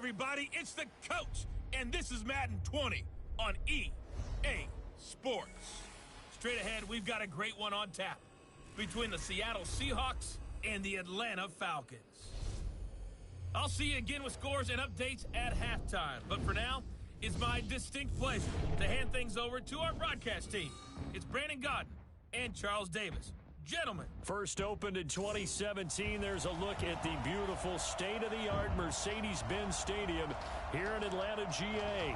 everybody, it's the coach, and this is Madden 20 on EA Sports. Straight ahead, we've got a great one on tap between the Seattle Seahawks and the Atlanta Falcons. I'll see you again with scores and updates at halftime, but for now, it's my distinct pleasure to hand things over to our broadcast team. It's Brandon Godden and Charles Davis. Gentlemen. First opened in 2017. There's a look at the beautiful state-of-the-art Mercedes-Benz Stadium here in Atlanta, GA.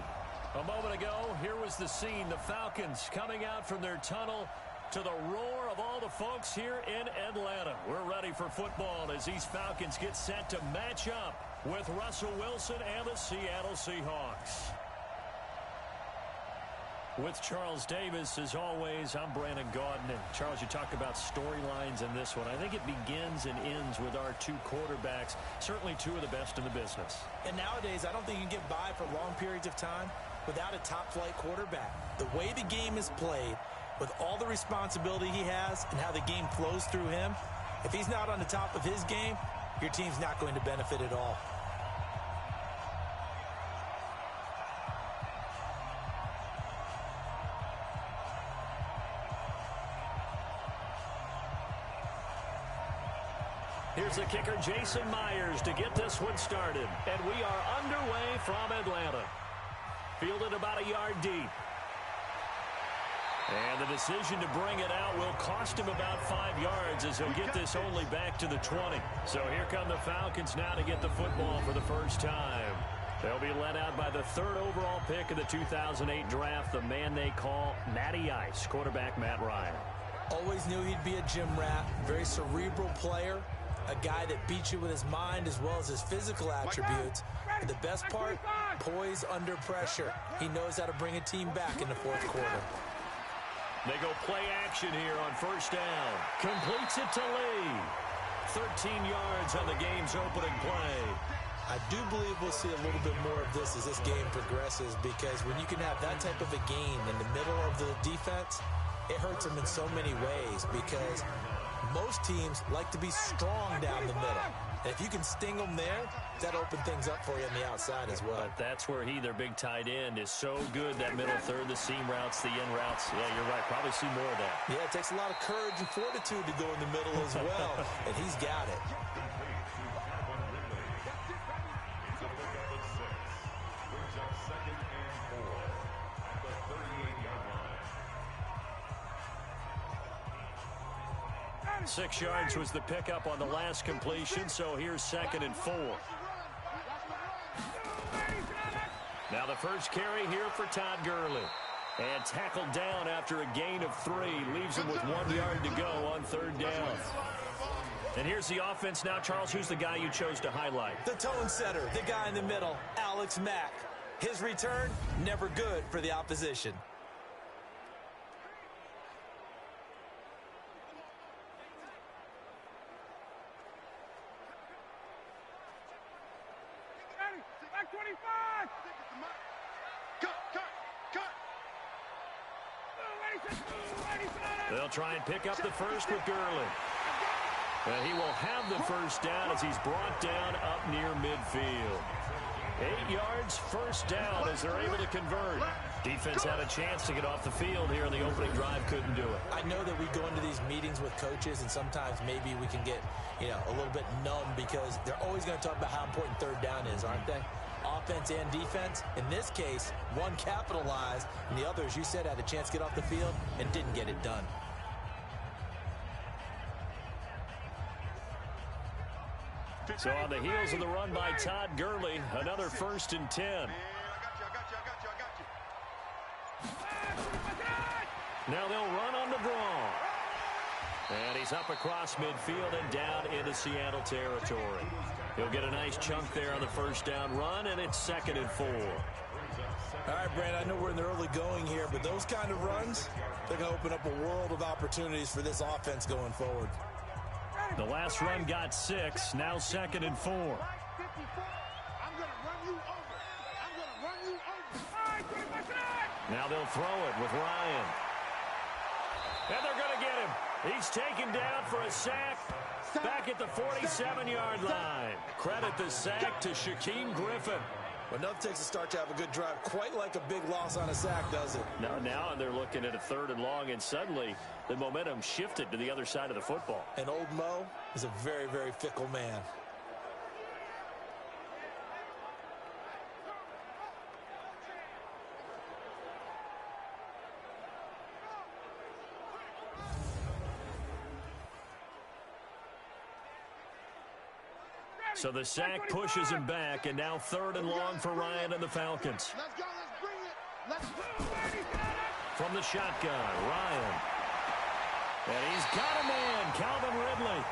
A moment ago, here was the scene. The Falcons coming out from their tunnel to the roar of all the folks here in Atlanta. We're ready for football as these Falcons get set to match up with Russell Wilson and the Seattle Seahawks. With Charles Davis, as always, I'm Brandon Gaudin. And Charles, you talk about storylines in this one. I think it begins and ends with our two quarterbacks, certainly two of the best in the business. And nowadays, I don't think you can get by for long periods of time without a top-flight quarterback. The way the game is played, with all the responsibility he has and how the game flows through him, if he's not on the top of his game, your team's not going to benefit at all. Here's the kicker, Jason Myers, to get this one started. And we are underway from Atlanta. Fielded about a yard deep. And the decision to bring it out will cost him about 5 yards as he'll get this only back to the 20. So here come the Falcons now to get the football for the first time. They'll be led out by the third overall pick of the 2008 draft, the man they call Matty Ice, quarterback Matt Ryan. Always knew he'd be a gym rat, very cerebral player. A guy that beats you with his mind as well as his physical attributes. And the best part, poise under pressure. He knows how to bring a team back in the fourth quarter. They go play action here on first down. Completes it to Lee. 13 yards on the game's opening play. I do believe we'll see a little bit more of this as this game progresses, because when you can have that type of a gain in the middle of the defense, it hurts them in so many ways, because most teams like to be strong down the middle. And if you can sting them there, that'll open things up for you on the outside as well. But that's where their big tight end, is so good, that middle third, the seam routes, the in routes. Yeah, you're right. Probably see more of that. Yeah, it takes a lot of courage and fortitude to go in the middle as well. And he's got it. Brings up 2nd and 4 at the 38-yard line. 6 yards was the pickup on the last completion, so here's 2nd and 4. Now the first carry here for Todd Gurley. And tackled down after a gain of 3. Leaves him with 1 yard to go on third down. And here's the offense now. Charles, who's the guy you chose to highlight? The tone setter, the guy in the middle, Alex Mack. His return, never good for the opposition. They'll try and pick up the first with Gurley. And he will have the first down as he's brought down up near midfield. 8 yards, first down as they're able to convert. Defense had a chance to get off the field here in the opening drive, couldn't do it. I know that we go into these meetings with coaches, and sometimes maybe we can get, a little bit numb, because they're always going to talk about how important third down is, aren't they? Offense and defense. In this case, one capitalized, and the other, as you said, had a chance to get off the field and didn't get it done. So on the heels of the run by Todd Gurley, another 1st and 10. Now they'll run on the draw. And he's up across midfield and down into Seattle territory. He'll get a nice chunk there on the first down run, and it's 2nd and 4. All right, Brandon, I know we're in the early going here, but those kind of runs, they're going to open up a world of opportunities for this offense going forward. The last run got 6, now 2nd and 4. Now they'll throw it with Ryan. And they're going to get him. He's taken down for a sack. Back at the 47-yard line. Credit the sack to Shaquem Griffin. Well, enough takes a start to have a good drive. Quite like a big loss on a sack, does it? Now they're looking at a 3rd and long, and suddenly the momentum shifted to the other side of the football. And old Mo is a very, very fickle man. So the sack pushes him back, and now 3rd and long for Ryan and the Falcons. Let's go, let's bring it. Let's go. From the shotgun, Ryan. And he's got a man, Calvin Ridley.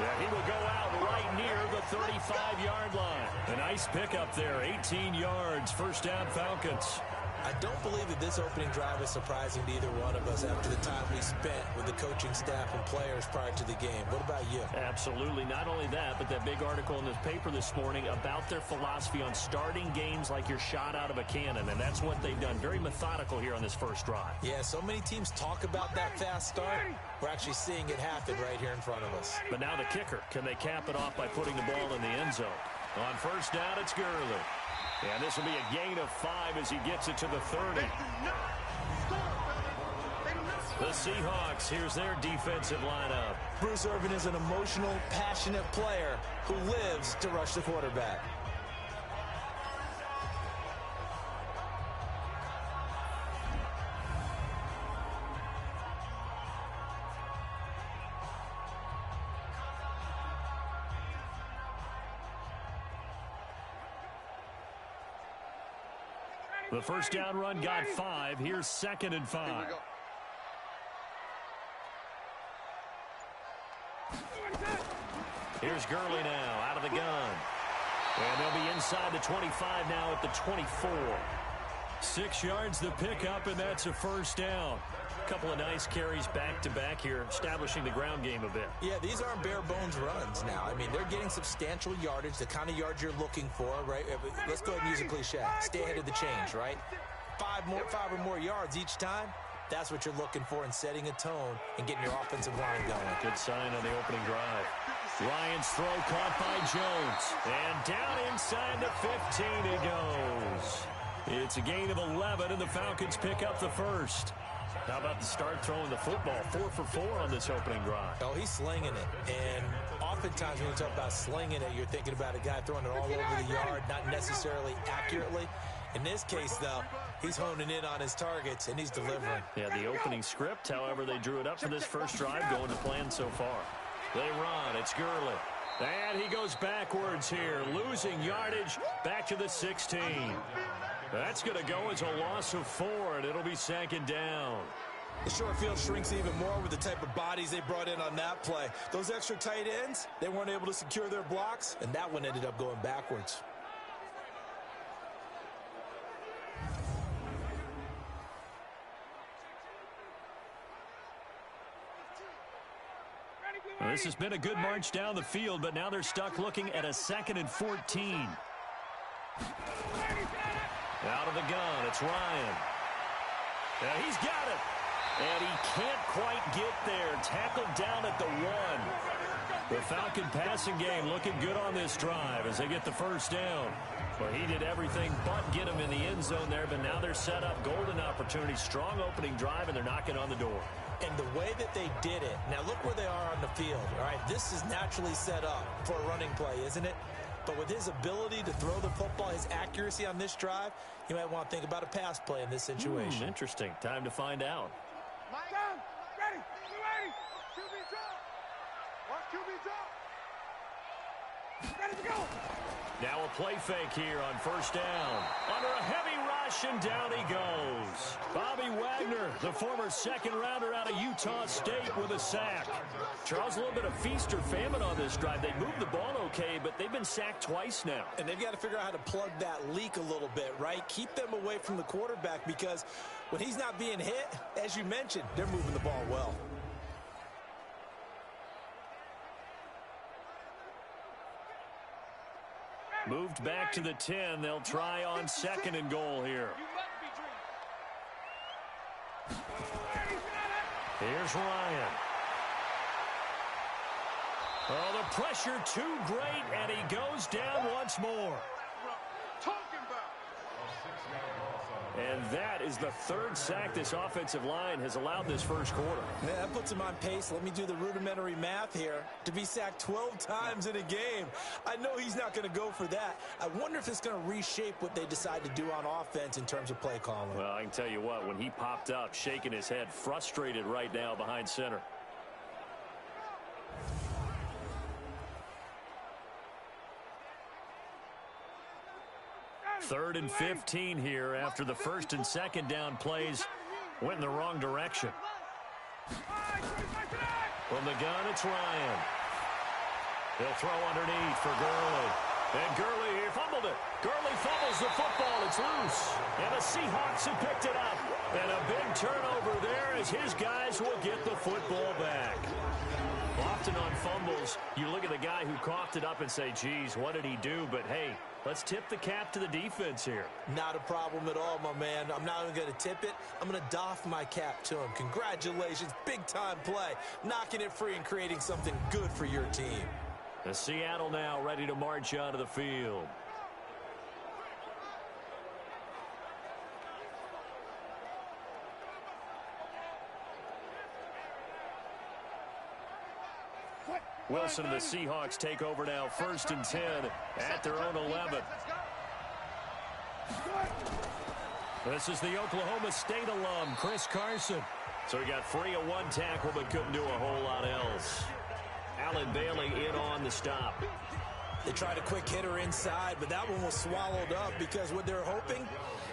Yeah, he will go out right near the 35-yard line. A nice pickup there, 18 yards, 1st down Falcons. I don't believe that this opening drive is surprising to either one of us after the time we spent with the coaching staff and players prior to the game. What about you? Absolutely. Not only that, but that big article in the paper this morning about their philosophy on starting games like you're shot out of a cannon, and that's what they've done. Very methodical here on this first drive. Yeah, so many teams talk about that fast start. We're actually seeing it happen right here in front of us. But now the kicker. Can they cap it off by putting the ball in the end zone? On 1st down, it's Gurley. And this will be a gain of 5 as he gets it to the 30. The Seahawks, here's their defensive lineup. Bruce Irvin is an emotional, passionate player who lives to rush the quarterback. The 1st down run got 5. Here's 2nd and 5. Here's Gurley now out of the gun. And they'll be inside the 25 now at the 24. 6 yards the pickup, and that's a 1st down. A couple of nice carries back-to-back here, establishing the ground game a bit. Yeah, these aren't bare-bones runs now. I mean, they're getting substantial yardage, the kind of yards you're looking for, right? Let's go ahead and use a cliche. Stay ahead of the change, right? 5 or more yards each time. That's what you're looking for in setting a tone and getting your offensive line going. Good sign on the opening drive. Ryan's throw caught by Jones. And down inside the 15 he goes. It's a gain of 11, and the Falcons pick up the 1st. How about the start throwing the football? 4 for 4 on this opening drive. Oh, he's slinging it. And oftentimes when you talk about slinging it, you're thinking about a guy throwing it all over the yard, not necessarily accurately. In this case, though, he's honing in on his targets, and he's delivering. Yeah, the opening script, however, they drew it up for this first drive, going to plan so far. They run. It's Gurley. And he goes backwards here, losing yardage back to the 16. That's going to go as a loss of 4, and it'll be 2nd down. The short field shrinks even more with the type of bodies they brought in on that play. Those extra tight ends, they weren't able to secure their blocks, and that one ended up going backwards. Well, this has been a good march down the field, but now they're stuck looking at a 2nd and 14. Out of the gun, it's Ryan. Now he's got it. And he can't quite get there. Tackled down at the 1. The Falcon passing game looking good on this drive as they get the 1st down. Well, he did everything but get him in the end zone there, but now they're set up. Golden opportunity, strong opening drive, and they're knocking on the door. And the way that they did it, now look where they are on the field. All right, this is naturally set up for a running play, isn't it? But with his ability to throw the football, his accuracy on this drive, you might want to think about a pass play in this situation. Interesting. Time to find out. Mike, down. Ready. You ready? QB drop. Watch QB drop. Ready to go. Now a play fake here on 1st down. Under a heavy rush, and down he goes. Bobby Wagner, the former 2nd rounder out of Utah State, with a sack. Charles, a little bit of feast or famine on this drive. They moved the ball okay, but they've been sacked twice now. And they've got to figure out how to plug that leak a little bit, right? Keep them away from the quarterback, because when he's not being hit, as you mentioned, they're moving the ball well. Moved back to the 10. They'll try on 2nd and goal here. Here's Ryan. Oh, the pressure too great, and he goes down once more. Talking about. And that is the third sack this offensive line has allowed this first quarter. Yeah, that puts him on pace. Let me do the rudimentary math here. To be sacked 12 times in a game, I know he's not going to go for that. I wonder if it's going to reshape what they decide to do on offense in terms of play calling. Well, I can tell you what, when he popped up, shaking his head, frustrated right now behind center. Third and 15 here after the first and second down plays went in the wrong direction. From the gun, it's Ryan. He'll throw underneath for Gurley. And Gurley, he fumbled it. Gurley fumbles the football. It's loose. And the Seahawks have picked it up. And a big turnover there as his guys will get the football back. Often on fumbles, you look at the guy who coughed it up and say, geez, what did he do? But, hey, let's tip the cap to the defense here. Not a problem at all, my man. I'm not even going to tip it. I'm going to doff my cap to him. Congratulations. Big-time play. Knocking it free and creating something good for your team. The Seattle now ready to march onto the field. Wilson and the Seahawks take over now, 1st and 10 at their own 11. This is the Oklahoma State alum, Chris Carson. So he got free of one tackle but couldn't do a whole lot else. Allen Bailey in on the stop. They tried a quick hitter inside, but that one was swallowed up because what they're hoping,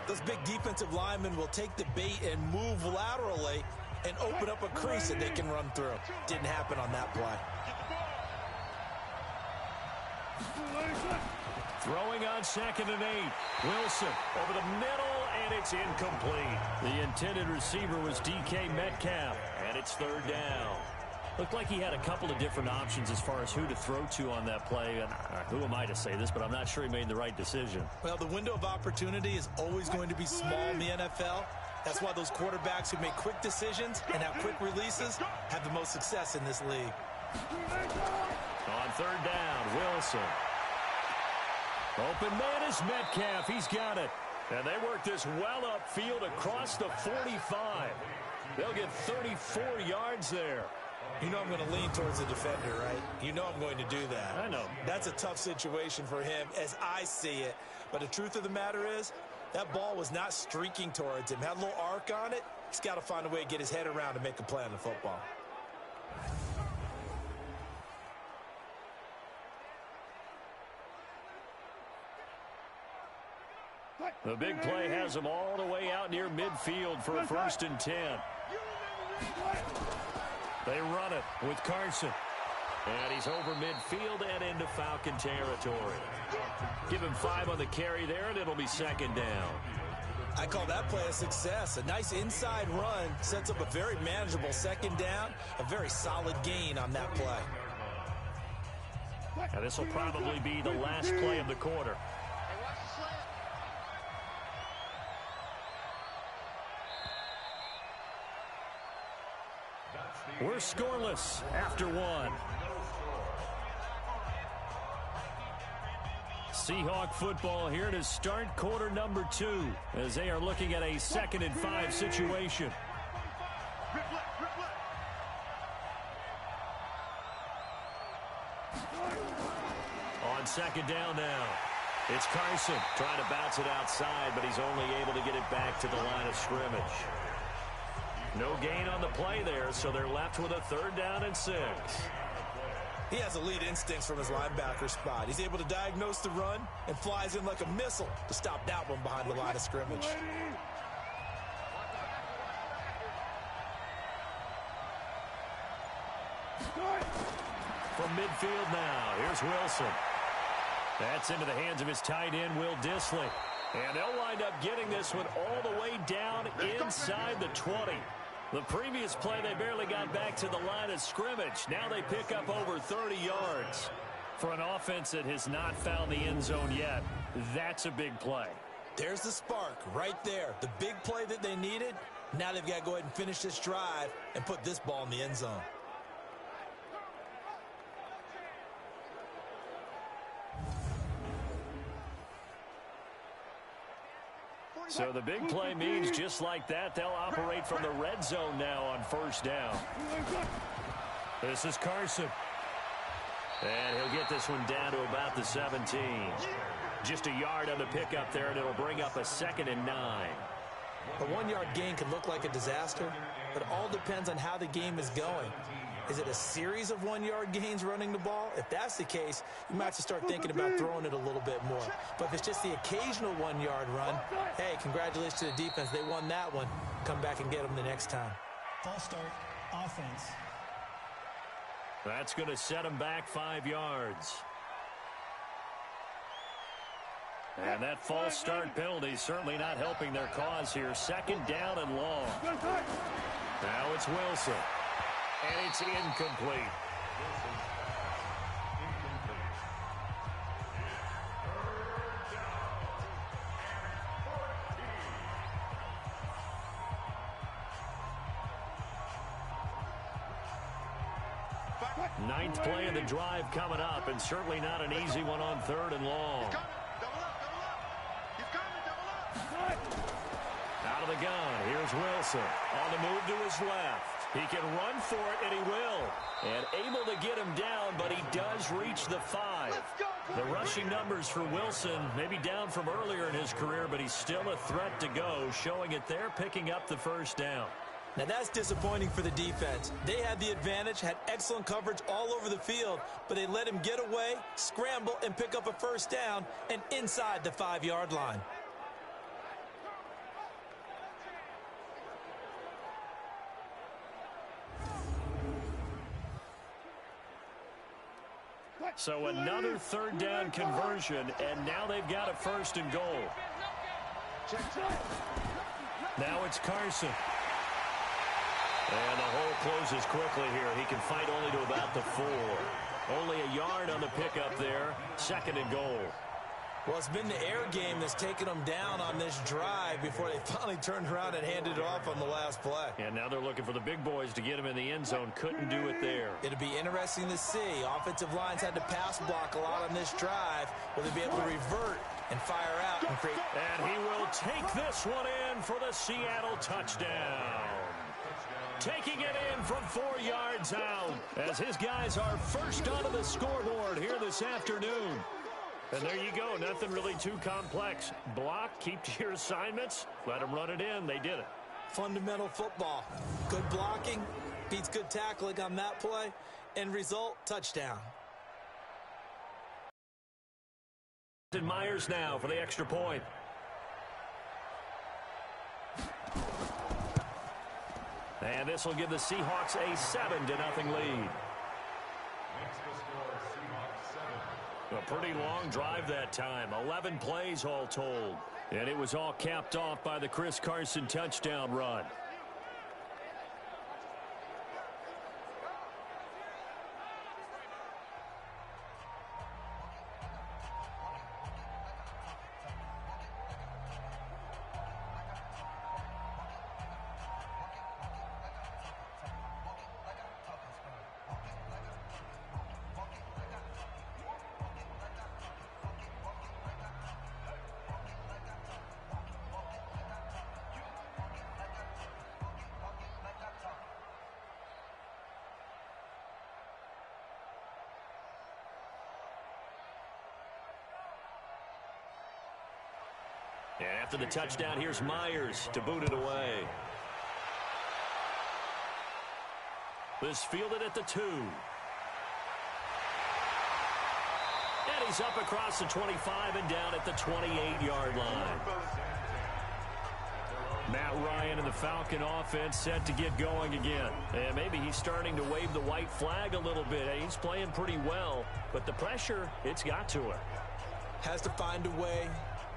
those big defensive linemen will take the bait and move laterally and open up a crease that they can run through. Didn't happen on that play. Throwing on 2nd and 8. Wilson over the middle, and it's incomplete. The intended receiver was DK Metcalf, and it's 3rd down. Looked like he had a couple of different options as far as who to throw to on that play. And who am I to say this, but I'm not sure he made the right decision. Well, the window of opportunity is always going to be small in the NFL. That's why those quarterbacks who make quick decisions and have quick releases have the most success in this league. On 3rd down, Wilson. Open man is Metcalf. He's got it. And they work this well upfield across the 45. They'll get 34 yards there. You know I'm going to lean towards the defender, right? You know I'm going to do that. I know. That's a tough situation for him as I see it. But the truth of the matter is, that ball was not streaking towards him. Had a little arc on it. He's got to find a way to get his head around to make a play on the football. The big play has him all the way out near midfield for a 1st and 10. They run it with Carson. And he's over midfield and into Falcon territory. Give him 5 on the carry there, and it'll be 2nd down. I call that play a success. A nice inside run sets up a very manageable 2nd down. A very solid gain on that play. And this will probably be the last play of the quarter. We're scoreless after 1. Seahawk football here to start quarter number 2 as they are looking at a 2nd and 5 situation. On 2nd down now. It's Carson trying to bounce it outside, but he's only able to get it back to the line of scrimmage. No gain on the play there, so they're left with a 3rd down and 6. He has elite instincts from his linebacker spot. He's able to diagnose the run and flies in like a missile to stop that one behind the line of scrimmage. From midfield now, here's Wilson. That's into the hands of his tight end, Will Dissly. And they'll wind up getting this one all the way down inside the 20. The previous play, they barely got back to the line of scrimmage. Now they pick up over 30 yards. For an offense that has not found the end zone yet, that's a big play. There's the spark right there. The big play that they needed. Now they've got to go ahead and finish this drive and put this ball in the end zone. So the big play means just like that, they'll operate from the red zone now on first down. This is Carson. And he'll get this one down to about the 17. Just a yard on the pickup there, and it'll bring up a 2nd and 9. A 1-yard gain can look like a disaster, but it all depends on how the game is going. Is it a series of 1-yard gains running the ball? If that's the case, you might have to start thinking about throwing it a little bit more. But if it's just the occasional 1-yard run, hey, congratulations to the defense. They won that one. Come back and get them the next time. False start, offense. That's going to set them back 5 yards. And that false start penalty certainly not helping their cause here. 2nd down and long. Now it's Wilson. And it's incomplete. Ninth play of the drive coming up, and certainly not an easy one on 3rd and long. Out of the gun, here's Wilson. On the move to his left. He can run for it, and he will. And able to get him down, but he does reach the 5. The rushing numbers for Wilson may be down from earlier in his career, but he's still a threat to go, showing it there, picking up the 1st down. Now that's disappointing for the defense. They had the advantage, had excellent coverage all over the field, but they let him get away, scramble, and pick up a 1st down, and inside the 5-yard line. So another 3rd down conversion, and now they've got a 1st and goal. Now it's Carson. And the hole closes quickly here. He can fight only to about the 4. Only a yard on the pickup there. 2nd and goal. Well, it's been the air game that's taken them down on this drive before they finally turned around and handed it off on the last play. And now they're looking for the big boys to get him in the end zone. Couldn't do it there. It'll be interesting to see. Offensive lines had to pass block a lot on this drive. Will they be able to revert and fire out and create? And he will take this one in for the Seattle touchdown. Taking it in from 4 yards out as his guys are first onto the scoreboard here this afternoon. And there you go. Nothing really too complex. Block, keep to your assignments, let them run it in. They did it. Fundamental football. Good blocking beats good tackling on that play. End result, touchdown. And Myers now for the extra point. And this will give the Seahawks a 7-0 lead. A pretty long drive that time. 11 plays all told. And it was all capped off by the Chris Carson touchdown run. And after the touchdown, here's Myers to boot it away. This fielded at the 2. And he's up across the 25 and down at the 28-yard line. Matt Ryan and the Falcon offense set to get going again. And maybe he's starting to wave the white flag a little bit. He's playing pretty well, but the pressure, it's got to him. Has to find a way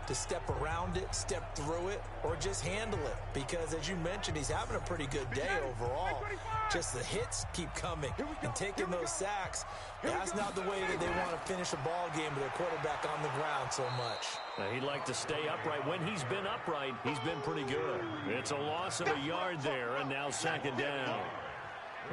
to step around it, step through it, or just handle it. Because, as you mentioned, he's having a pretty good day overall. Just the hits keep coming and taking those sacks. That's not the way that they want to finish a ball game with their quarterback on the ground so much. Now, he'd like to stay upright. When he's been upright, he's been pretty good. It's a loss of a yard there, and now 2nd down.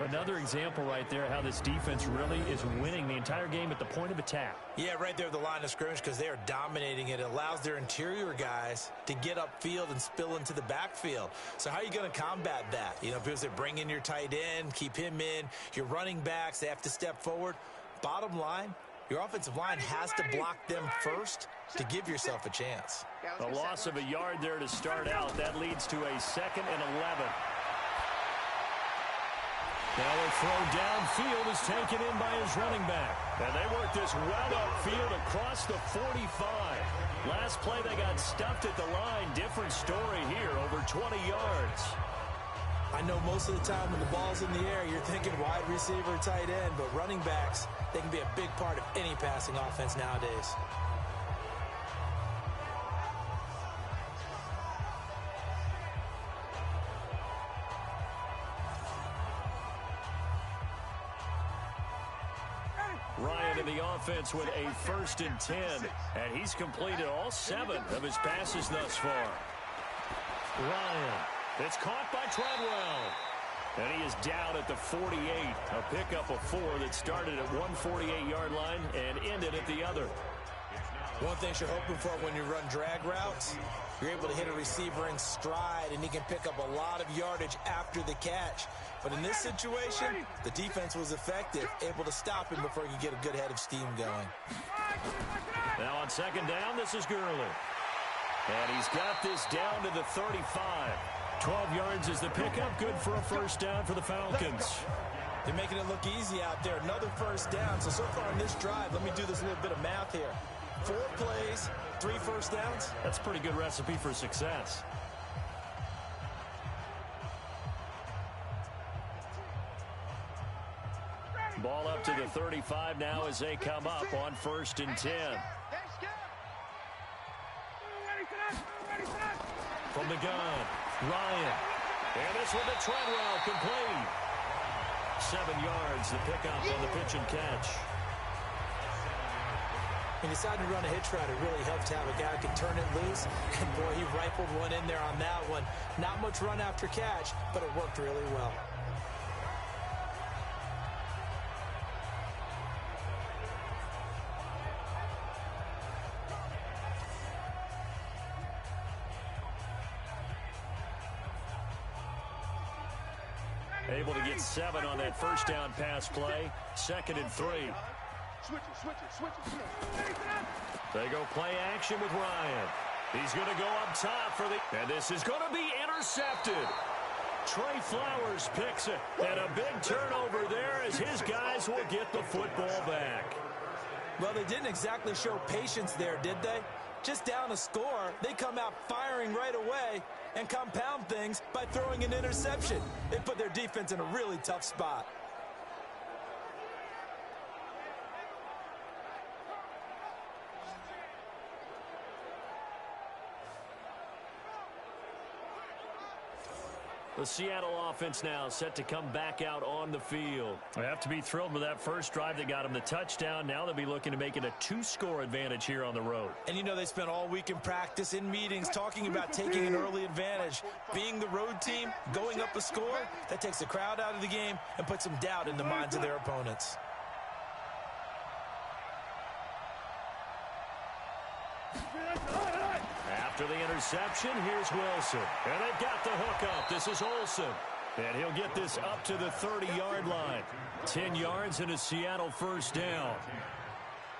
Another example right there how this defense really is winning the entire game at the point of attack. Yeah, right there at the line of scrimmage because they are dominating it. It allows their interior guys to get upfield and spill into the backfield. So how are you going to combat that? You know, people say bring in your tight end, keep him in. Your running backs, they have to step forward. Bottom line, your offensive line has to block them first to give yourself a chance. A loss of a yard there to start out. That leads to a 2nd and 11. Now a throw downfield is taken in by his running back. And they work this well upfield across the 45. Last play they got stuffed at the line. Different story here, over 20 yards. I know most of the time when the ball's in the air, you're thinking wide receiver, tight end, but running backs, they can be a big part of any passing offense nowadays. Ryan in the offense with a 1st and 10. And he's completed all 7 of his passes thus far. Ryan. It's caught by Treadwell. And he is down at the 48. A pickup of 4 that started at 148-yard line and ended at the other. One thing you're hoping for when you run drag routes, you're able to hit a receiver in stride, and he can pick up a lot of yardage after the catch. But in this situation, the defense was effective, able to stop him before he could get a good head of steam going. Now on 2nd down, this is Gurley. And he's got this down to the 35. 12 yards is the pickup. Good for a 1st down for the Falcons. They're making it look easy out there. Another 1st down. So far in this drive, let me do this little bit of math here. 4 plays, 3 1st downs. That's a pretty good recipe for success. Ball up to the 35 now as they come up on 1st and 10. From the gun, Ryan. And this one to Treadwell, complete. 7 yards, the pickup on the pitch and catch. When you decide to run a hitch route, it really helps to have a guy who can turn it loose. And boy, he rifled one in there on that one. Not much run after catch, but it worked really well. Able to get 7 on that 1st down pass play. 2nd and 3. They go play action with Ryan. He's going to go up top for the... And this is going to be intercepted. Trey Flowers picks it. And a big turnover there as his guys will get the football back. Well, they didn't exactly show patience there, did they? Just down a score, they come out firing right away and compound things by throwing an interception. They put their defense in a really tough spot. The Seattle offense now set to come back out on the field. They have to be thrilled with that first drive that got them the touchdown. Now they'll be looking to make it a 2-score advantage here on the road. And you know they spent all week in practice, in meetings, talking about taking an early advantage. Being the road team, going up a score, that takes the crowd out of the game and puts some doubt in the minds of their opponents. After the interception, here's Wilson. And they've got the hook up. This is Olsen. And he'll get this up to the 30-yard line. 10 yards and a Seattle 1st down.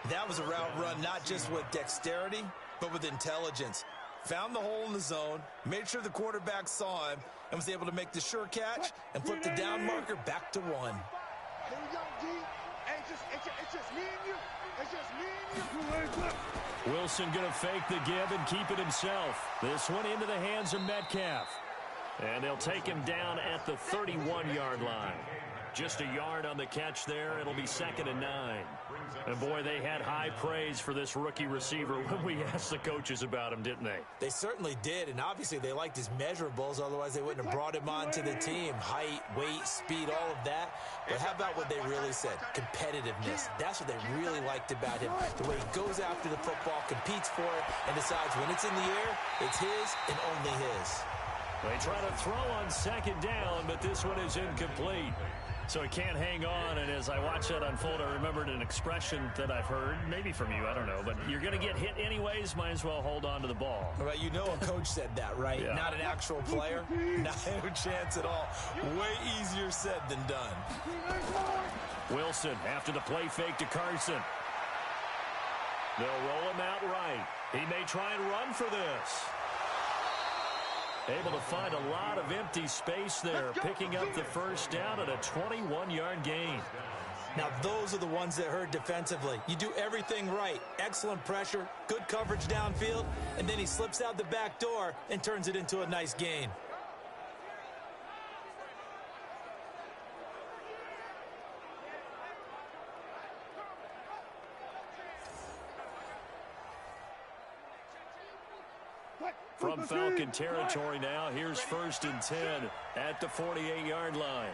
That was a route run not just with dexterity, but with intelligence. Found the hole in the zone, made sure the quarterback saw him, and was able to make the sure catch and flip the down marker back to 1. Here we go, D. Hey, it's just me and you. It's just me and you. Wilson going to fake the give and keep it himself. This one into the hands of Metcalf. And they'll take him down at the 31-yard line. Just a yard on the catch there. It'll be 2nd and 9. And boy, they had high praise for this rookie receiver when we asked the coaches about him, didn't they? They certainly did, and obviously they liked his measurables, otherwise they wouldn't have brought him onto the team. Height, weight, speed, all of that. But how about what they really said? Competitiveness. That's what they really liked about him. The way he goes after the football, competes for it, and decides when it's in the air, it's his and only his. They try to throw on 2nd down, but this one is incomplete. So he can't hang on, and as I watch that unfold, I remembered an expression that I've heard, maybe from you, I don't know, but you're going to get hit anyways, might as well hold on to the ball. Right, you know a coach said that, right? Yeah. Not an actual player. Not a chance at all. Way easier said than done. Wilson after the play fake to Carson. They'll roll him out right. He may try and run for this. Able to find a lot of empty space there, picking up the first down at a 21-yard gain. Now, those are the ones that hurt defensively. You do everything right. Excellent pressure, good coverage downfield, and then he slips out the back door and turns it into a nice gain. From Falcon territory now, here's 1st and 10 at the 48-yard line.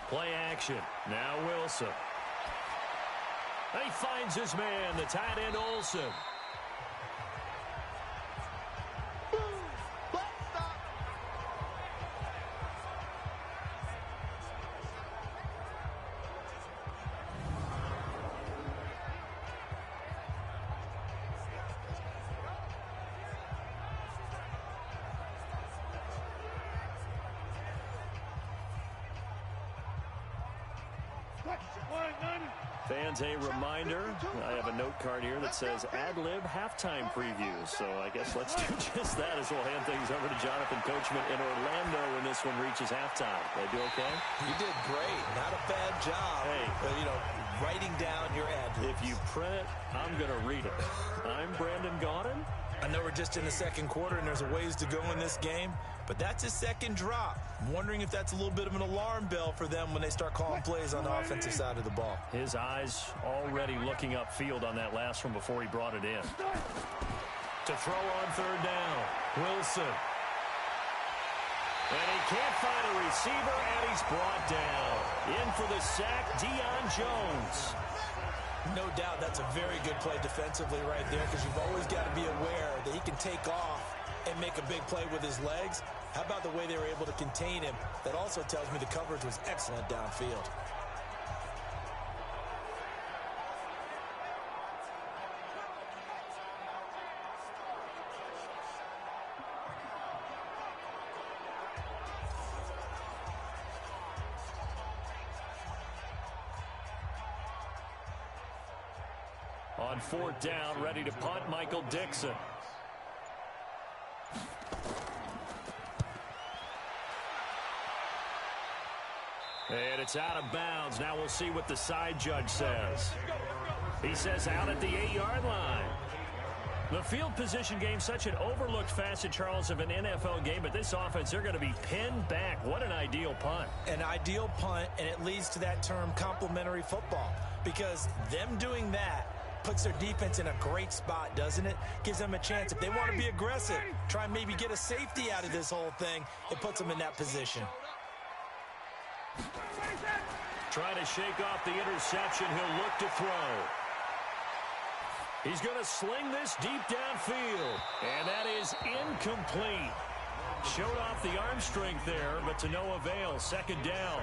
Play action. Now Wilson. He finds his man, the tight end Olsen. Fans, a reminder, I have a note card here that says ad-lib halftime previews. So I guess let's do just that as we'll hand things over to Jonathan Coachman in Orlando when this one reaches halftime. Did I do okay? You did great. Not a bad job. Hey. But, you know, writing down your ad-libs. If you print it, I'm going to read it. I'm Brandon Gaudin. I know we're just in the second quarter and there's a ways to go in this game, but that's his second drop. I'm wondering if that's a little bit of an alarm bell for them when they start calling plays on the offensive side of the ball. His eyes already looking upfield on that last one before he brought it in. To throw on 3rd down, Wilson. And he can't find a receiver, and he's brought down. In for the sack, Deion Jones. No doubt that's a very good play defensively right there, because you've always got to be aware that he can take off and make a big play with his legs. How about the way they were able to contain him? That also tells me the coverage was excellent downfield. On 4th down, ready to punt, Michael Dixon. And it's out of bounds. Now we'll see what the side judge says. He says out at the 8-yard line. The field position game, such an overlooked facet, Charles, of an NFL game, but this offense, they're going to be pinned back. What an ideal punt. An ideal punt, and it leads to that term complementary football, because them doing that puts their defense in a great spot, doesn't it? Gives them a chance. If they want to be aggressive, try and maybe get a safety out of this whole thing, it puts them in that position. Trying to shake off the interception. He'll look to throw. He's going to sling this deep downfield. And that is incomplete. Showed off the arm strength there, but to no avail. 2nd down.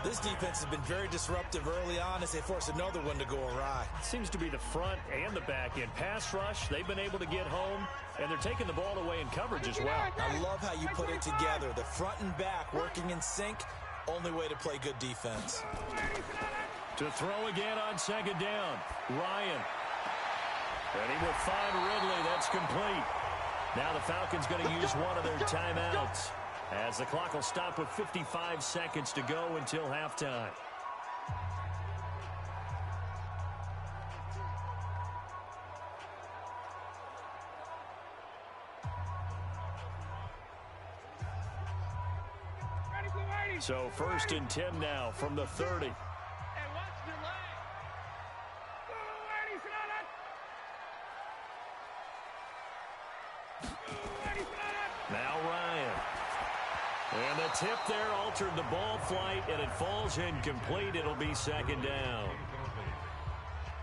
This defense has been very disruptive early on as they force another one to go awry. Seems to be the front and the back end. Pass rush, they've been able to get home, and they're taking the ball away in coverage as well. I love how you put it together. The front and back working in sync. Only way to play good defense. To throw again on 2nd down. Ryan. And he will find Ridley. That's complete. Now the Falcons going to use one of their timeouts, as the clock will stop with 55 seconds to go until halftime. So 1st and 10 now from the 30. Now Ryan. And the tip there altered the ball flight, and it falls incomplete. It'll be 2nd down.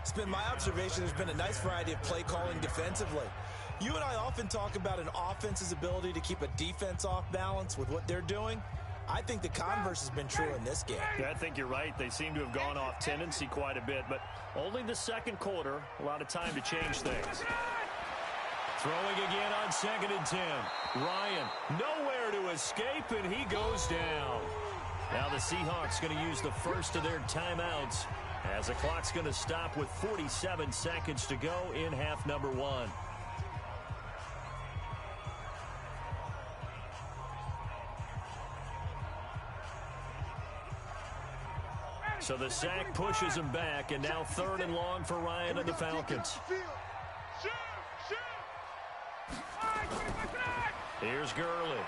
It's been my observation there's been a nice variety of play calling defensively. You and I often talk about an offense's ability to keep a defense off balance with what they're doing. I think the converse has been true in this game. Yeah, I think you're right. They seem to have gone off tendency quite a bit, but only the second quarter. A lot of time to change things. Throwing again on 2nd and 10. Ryan, nowhere to escape, and he goes down. Now the Seahawks going to use the first of their timeouts as the clock's going to stop with 47 seconds to go in half number 1. So the sack pushes him back, and now 3rd and long for Ryan and the Falcons. Here's Gurley.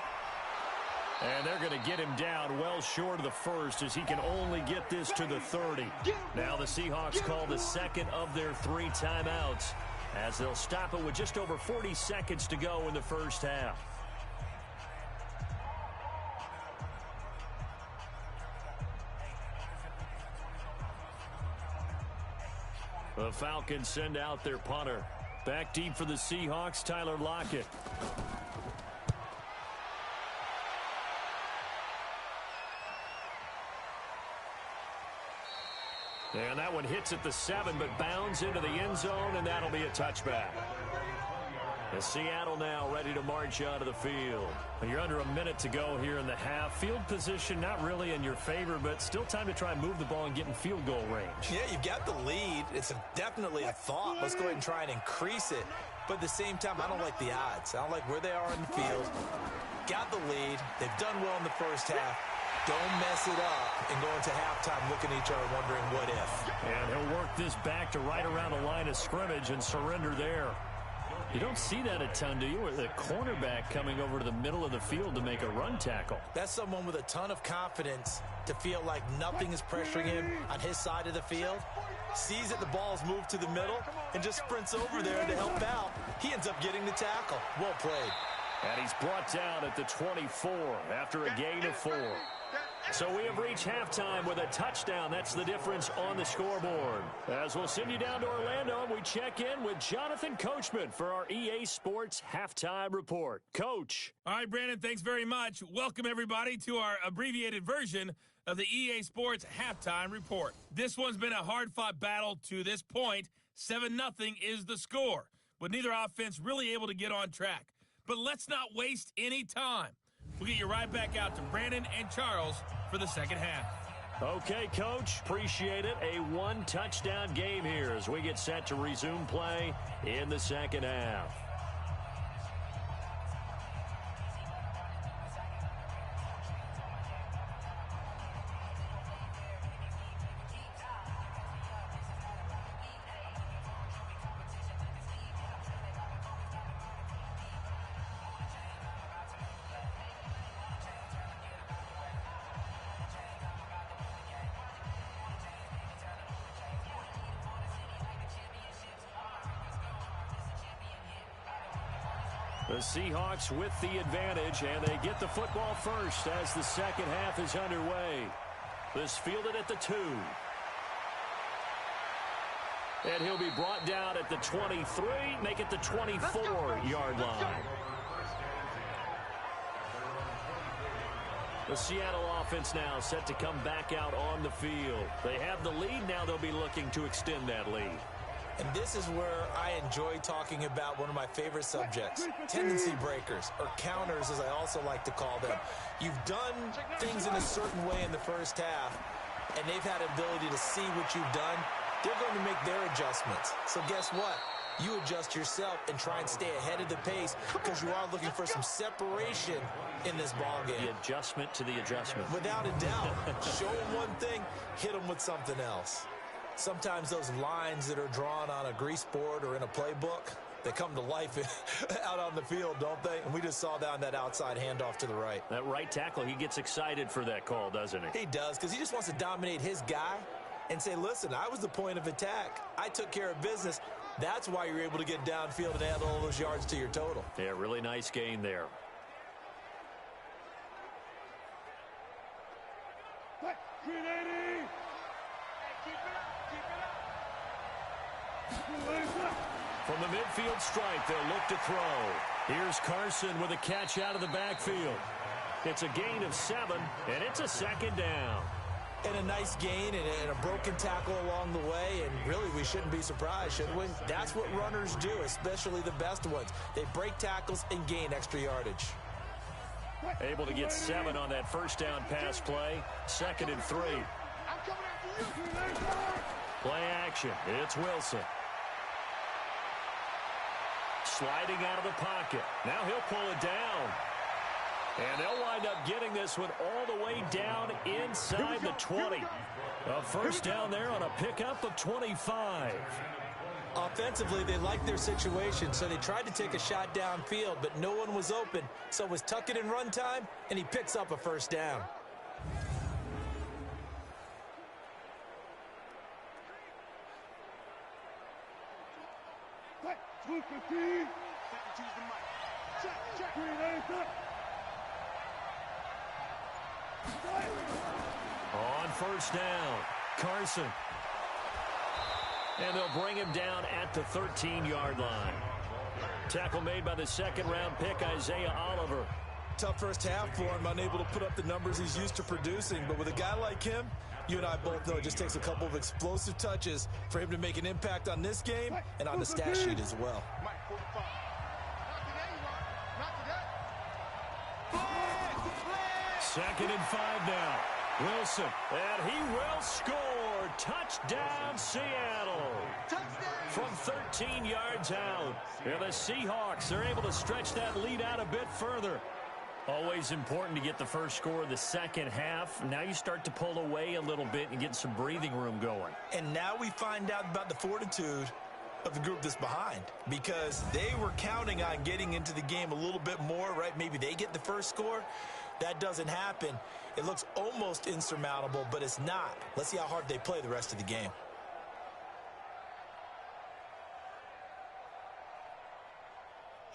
And they're going to get him down well short of the first as he can only get this to the 30. Now the Seahawks call the second of their 3 timeouts as they'll stop it with just over 40 seconds to go in the first half. The Falcons send out their punter. Back deep for the Seahawks, Tyler Lockett. And that one hits at the 7, but bounds into the end zone, and that'll be a touchback. The Seattle now ready to march out of the field. You're under a minute to go here in the half. Field position not really in your favor, but still time to try and move the ball and get in field goal range. Yeah, you've got the lead. It's definitely a thought. Let's go ahead and try and increase it. But at the same time, I don't like the odds. I don't like where they are in the field. Got the lead. They've done well in the first half. Don't mess it up and go into halftime looking at each other wondering what if. And he'll work this back to right around the line of scrimmage and surrender there. You don't see that a ton, do you? With a cornerback coming over to the middle of the field to make a run tackle. That's someone with a ton of confidence to feel like nothing is pressuring him on his side of the field. Sees that the ball's moved to the middle and just sprints over there to help out. He ends up getting the tackle. Well played. And he's brought down at the 24 after a gain of 4. So we have reached halftime with a touchdown. That's the difference on the scoreboard. As we'll send you down to Orlando, and we check in with Jonathan Coachman for our EA Sports Halftime Report. Coach. All right, Brandon, thanks very much. Welcome, everybody, to our abbreviated version of the EA Sports Halftime Report. This one's been a hard-fought battle to this point. 7-0 is the score, with neither offense really able to get on track. But let's not waste any time. We'll get you right back out to Brandon and Charles for the second half. Okay, Coach. Appreciate it. A 1-touchdown game here as we get set to resume play in the second half. The Seahawks with the advantage, and they get the football first as the second half is underway. This fielded at the 2. And he'll be brought down at the 23, make it the 24-yard line. The Seattle offense now set to come back out on the field. They have the lead. Now they'll be looking to extend that lead. And this is where I enjoy talking about one of my favorite subjects, tendency breakers, or counters as I also like to call them. You've done things in a certain way in the first half, and they've had an ability to see what you've done. They're going to make their adjustments. So guess what? You adjust yourself and try and stay ahead of the pace because you are looking for some separation in this ballgame. The adjustment to the adjustment. Without a doubt. Show them one thing, hit them with something else. Sometimes those lines that are drawn on a grease board or in a playbook, they come to life out on the field, don't they? And we just saw that on that outside handoff to the right. That right tackle, he gets excited for that call, doesn't he? He does, because he just wants to dominate his guy and say, listen, I was the point of attack. I took care of business. That's why you're able to get downfield and add all those yards to your total. Yeah, really nice gain there. From the midfield stripe, they'll look to throw. Here's Carson with a catch out of the backfield. It's a gain of 7, and it's a second down. And a nice gain and a broken tackle along the way, and really we shouldn't be surprised, should we? That's what runners do, especially the best ones. They break tackles and gain extra yardage. Able to get 7 on that first down pass play. 2nd and 3. Play action. It's Wilson. Sliding out of the pocket. Now he'll pull it down. And they'll wind up getting this one all the way down inside the 20. A first down there on a pickup of 25. Offensively, they liked their situation, so they tried to take a shot downfield, but no one was open. So it was tuck it in run time, and he picks up a first down. On first down, Carson. And they'll bring him down at the 13-yard line. Tackle made by the second-round pick, Isaiah Oliver. Tough first half for him, unable to put up the numbers he's used to producing. But with a guy like him, you and I both know it just takes a couple of explosive touches for him to make an impact on this game and on the stat sheet as well. Second and 5 now. Wilson, and he will score. Touchdown, Seattle. From 13 yards out. And the Seahawks are able to stretch that lead out a bit further. Always important to get the first score of the second half. Now you start to pull away a little bit and get some breathing room going. And now we find out about the fortitude of the group that's behind, because they were counting on getting into the game a little bit more, right? Maybe they get the first score. That doesn't happen. It looks almost insurmountable, but it's not. Let's see how hard they play the rest of the game.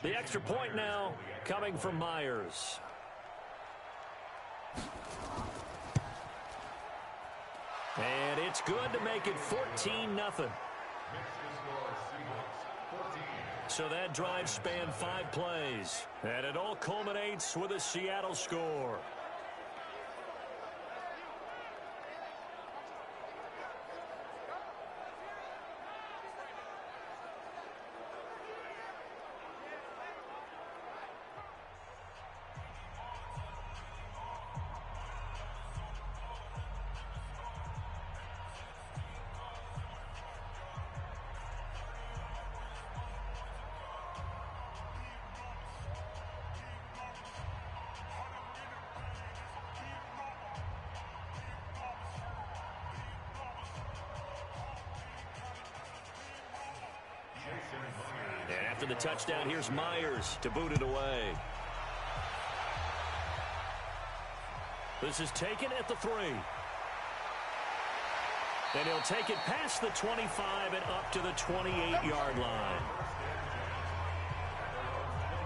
The extra point now coming from Myers. And it's good to make it 14-0. So that drive spanned 5 plays. And it all culminates with a Seattle score. And after the touchdown, here's Myers to boot it away. This is taken at the 3. And he'll take it past the 25 and up to the 28-yard line.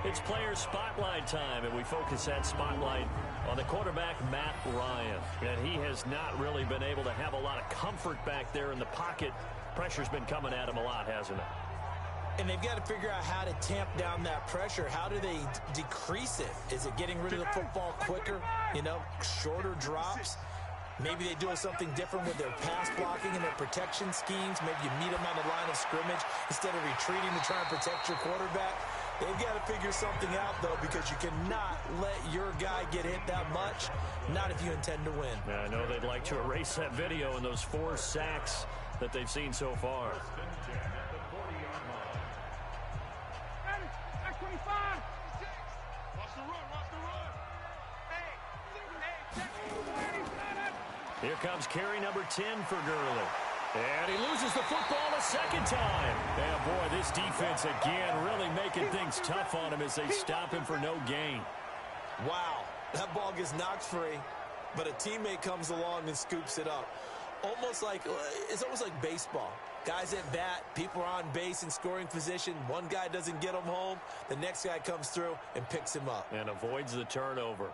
It's player spotlight time, and we focus that spotlight on the quarterback, Matt Ryan. And he has not really been able to have a lot of comfort back there in the pocket. Pressure's been coming at him a lot, hasn't it? And they've got to figure out how to tamp down that pressure. How do they decrease it? Is it getting rid of the football quicker? You know, shorter drops? Maybe they do something different with their pass blocking and their protection schemes. Maybe you meet them on the line of scrimmage instead of retreating to try and protect your quarterback. They've got to figure something out, though, because you cannot let your guy get hit that much, not if you intend to win. I know they'd like to erase that video and those 4 sacks that they've seen so far. Here comes carry number 10 for Gurley. And he loses the football a second time. And boy, this defense again really making things tough on him as they stop him for no gain. Wow, that ball gets knocked free, but a teammate comes along and scoops it up. It's almost like baseball. Guys at bat, people are on base in scoring position. One guy doesn't get him home. The next guy comes through and picks him up. And avoids the turnover.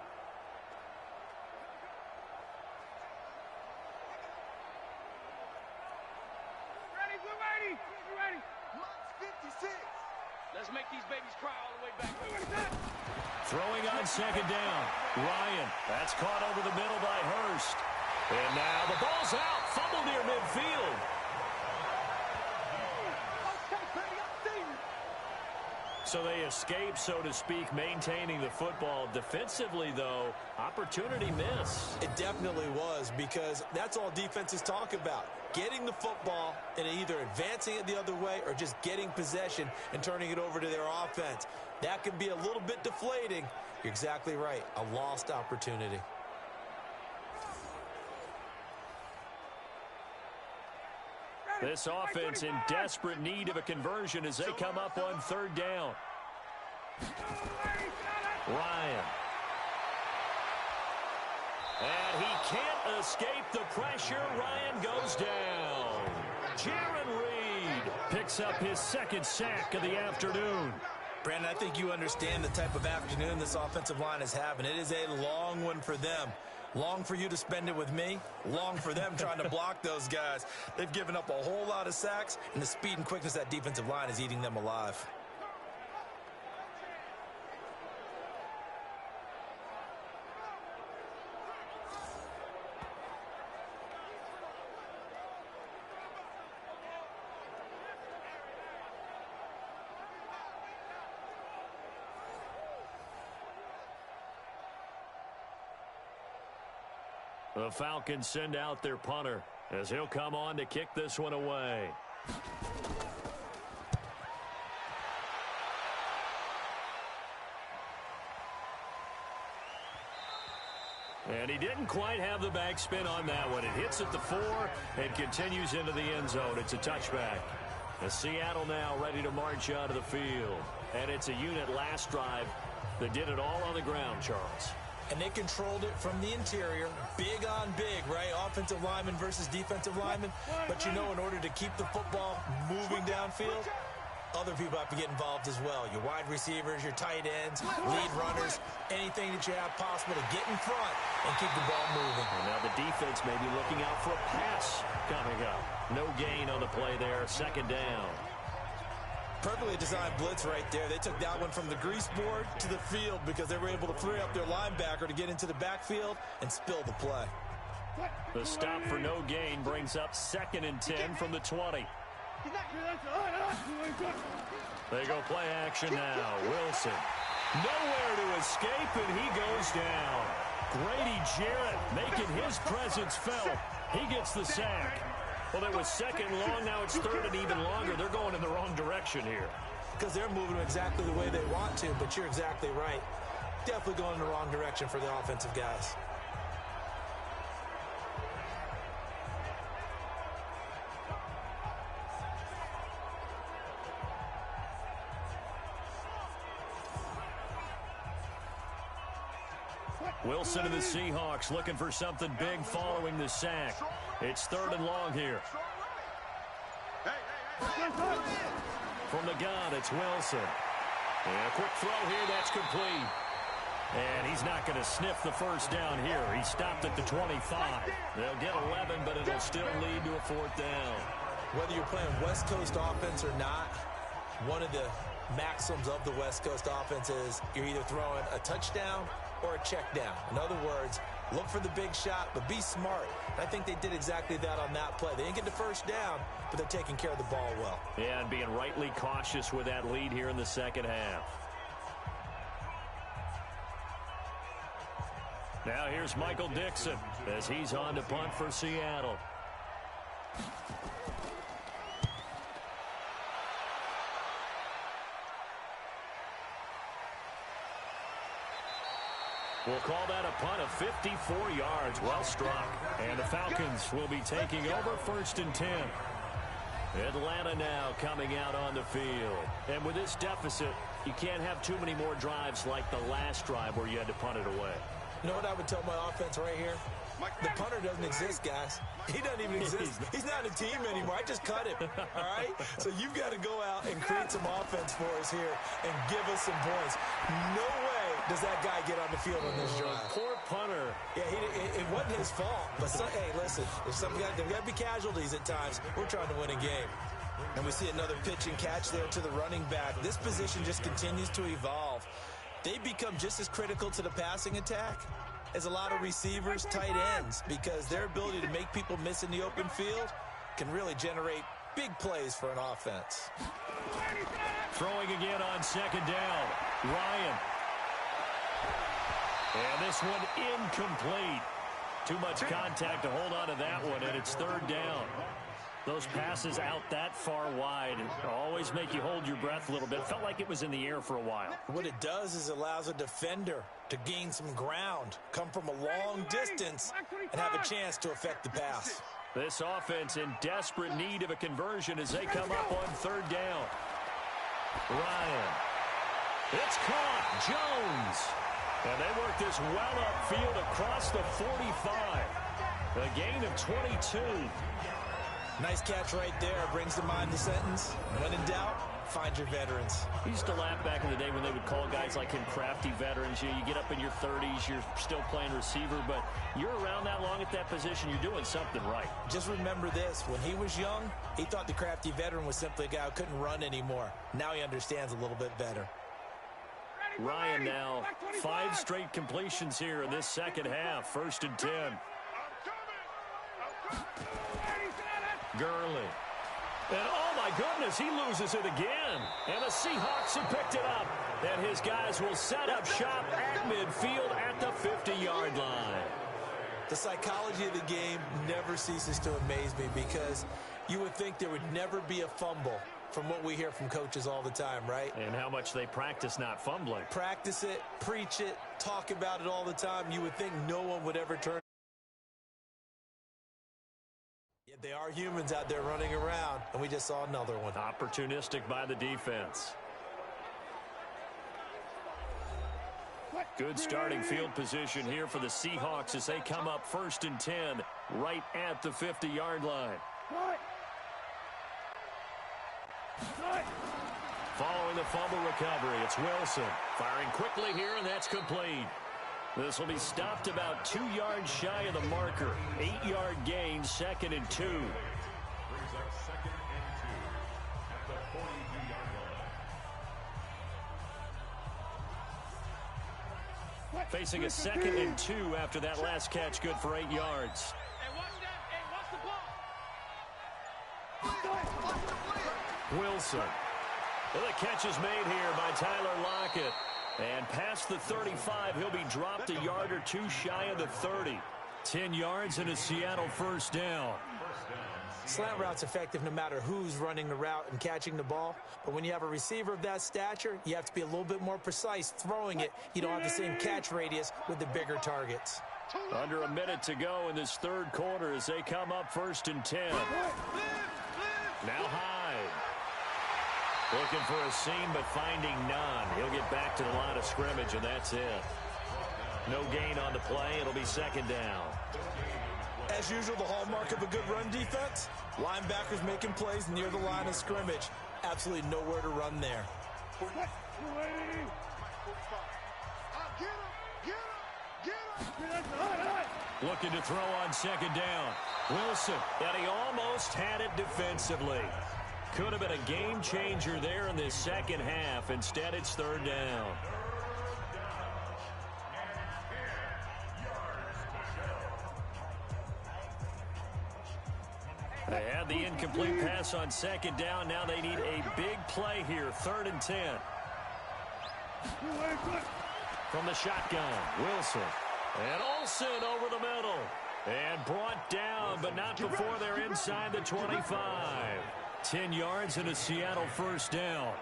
Ready, we're ready. We're ready. March 56. Throwing on second down. Ryan. That's caught over the middle by Hurst. And now the ball's out. Fumble near midfield. So they escape, so to speak, maintaining the football. Defensively, though, opportunity miss. It definitely was, because that's all defenses talk about. Getting the football and either advancing it the other way or just getting possession and turning it over to their offense. That can be a little bit deflating. You're exactly right. A lost opportunity. This offense in desperate need of a conversion as they come up on third down. Ryan. And he can't escape the pressure. Ryan goes down. Jaron Reed picks up his second sack of the afternoon. Brandon, I think you understand the type of afternoon this offensive line is having. It is a long one for them. Long for you to spend it with me. Long for them trying to block those guys. They've given up a whole lot of sacks, and the speed and quickness of that defensive line is eating them alive. The Falcons send out their punter as he'll come on to kick this one away. And he didn't quite have the backspin on that one. It hits at the 4 and continues into the end zone. It's a touchback. As Seattle now ready to march out of the field. And it's a unit last drive that did it all on the ground, Charles. And they controlled it from the interior. Big on big, right? Offensive lineman versus defensive lineman. But you know, in order to keep the football moving downfield, other people have to get involved as well. Your wide receivers, your tight ends, lead runners, anything that you have possible to get in front and keep the ball moving. And now the defense may be looking out for a pass coming up. No gain on the play there. Second down. Perfectly designed blitz right there. They took that one from the grease board to the field because they were able to free up their linebacker to get into the backfield and spill the play. The stop for no gain brings up 2nd and 10 from the 20. They go play action now. Wilson. Nowhere to escape, and he goes down. Grady Jarrett making his presence felt. He gets the sack. Well, it was second long. Now it's third and even longer. They're going in the wrong direction here. Because they're moving exactly the way they want to, but you're exactly right. Definitely going in the wrong direction for the offensive guys. Wilson and the Seahawks looking for something big following the sack. It's third and long here. From the gun, it's Wilson. And a quick throw here, that's complete. And he's not going to sniff the first down here. He stopped at the 25. They'll get 11, but it'll still lead to a 4th down. Whether you're playing West Coast offense or not, one of the maxims of the West Coast offense is you're either throwing a touchdown or a check down. In other words, look for the big shot, but be smart. And I think they did exactly that on that play. They didn't get the first down, but they're taking care of the ball well. Yeah, and being rightly cautious with that lead here in the second half. Now here's Michael Dixon as he's on to punt for Seattle. We'll call that a punt of 54 yards. Well struck. And the Falcons will be taking over 1st and 10. Atlanta now coming out on the field. And with this deficit, you can't have too many more drives like the last drive where you had to punt it away. You know what I would tell my offense right here? The punter doesn't exist, guys. He doesn't even exist. He's not a team anymore. I just cut him, all right? So you've got to go out and create some offense for us here and give us some points. No way does that guy get on the field on this drive. Poor punter. Yeah, it wasn't his fault. But, hey, listen, there's got to be casualties at times. We're trying to win a game. And we see another pitch and catch there to the running back. This position just continues to evolve. they become just as critical to the passing attack as a lot of receivers, tight ends, because their ability to make people miss in the open field can really generate big plays for an offense. Throwing again on second down. Ryan. And this one incomplete. Too much contact to hold on to that one, and it's third down. Those passes out that far wide always make you hold your breath a little bit. Felt like it was in the air for a while. What it does is allows a defender to gain some ground, come from a long distance, and have a chance to affect the pass. This offense in desperate need of a conversion as they come up on third down. Ryan. It's caught. Jones. And they work this well upfield across the 45. A gain of 22. Nice catch right there. Brings to mind the sentence, when in doubt, find your veterans. He used to laugh back in the day when they would call guys like him crafty veterans. You get up in your 30s, you're still playing receiver, but you're around that long at that position, you're doing something right. Just remember this. When he was young, he thought the crafty veteran was simply a guy who couldn't run anymore. Now he understands a little bit better. Ryan now, 5 straight completions here in this second half. 1st and 10. Gurley. And oh my goodness, he loses it again. And the Seahawks have picked it up. And his guys will set up shop at midfield at the 50-yard line. The psychology of the game never ceases to amaze me, because you would think there would never be a fumble from what we hear from coaches all the time, right? And how much they practice not fumbling. Practice it, preach it, talk about it all the time. You would think no one would ever turn. Yet they are humans out there running around, and we just saw another one. Opportunistic by the defense. Good starting field position here for the Seahawks as they come up 1st and 10 right at the 50-yard line. Following the fumble recovery, it's Wilson. Firing quickly here, and that's complete. This will be stopped about 2 yards shy of the marker. 8-yard gain, 2nd and 2. Brings up 2nd and 2 at the 42-yard line. Facing a 2nd and 2 after that last catch, good for 8 yards. Wilson. Well, the catch is made here by Tyler Lockett. And past the 35, he'll be dropped a yard or 2 shy of the 30. 10 yards and a Seattle 1st down. Slant route's effective no matter who's running the route and catching the ball. But when you have a receiver of that stature, you have to be a little bit more precise throwing it. You don't have the same catch radius with the bigger targets. Under a minute to go in this 3rd quarter as they come up 1st and 10. Now Hyde. Looking for a seam, but finding none. He'll get back to the line of scrimmage, and that's it. No gain on the play. It'll be 2nd down. As usual, the hallmark of a good run defense, linebackers making plays near the line of scrimmage. Absolutely nowhere to run there. Looking to throw on 2nd down. Wilson, and he almost had it defensively. Could have been a game changer there in this second half. Instead, it's 3rd down. They had the incomplete pass on 2nd down. Now they need a big play here. 3rd and 10. From the shotgun, Wilson. And Olsen over the middle. And brought down, but not before they're inside the 25. 10 yards and a Seattle 1st down.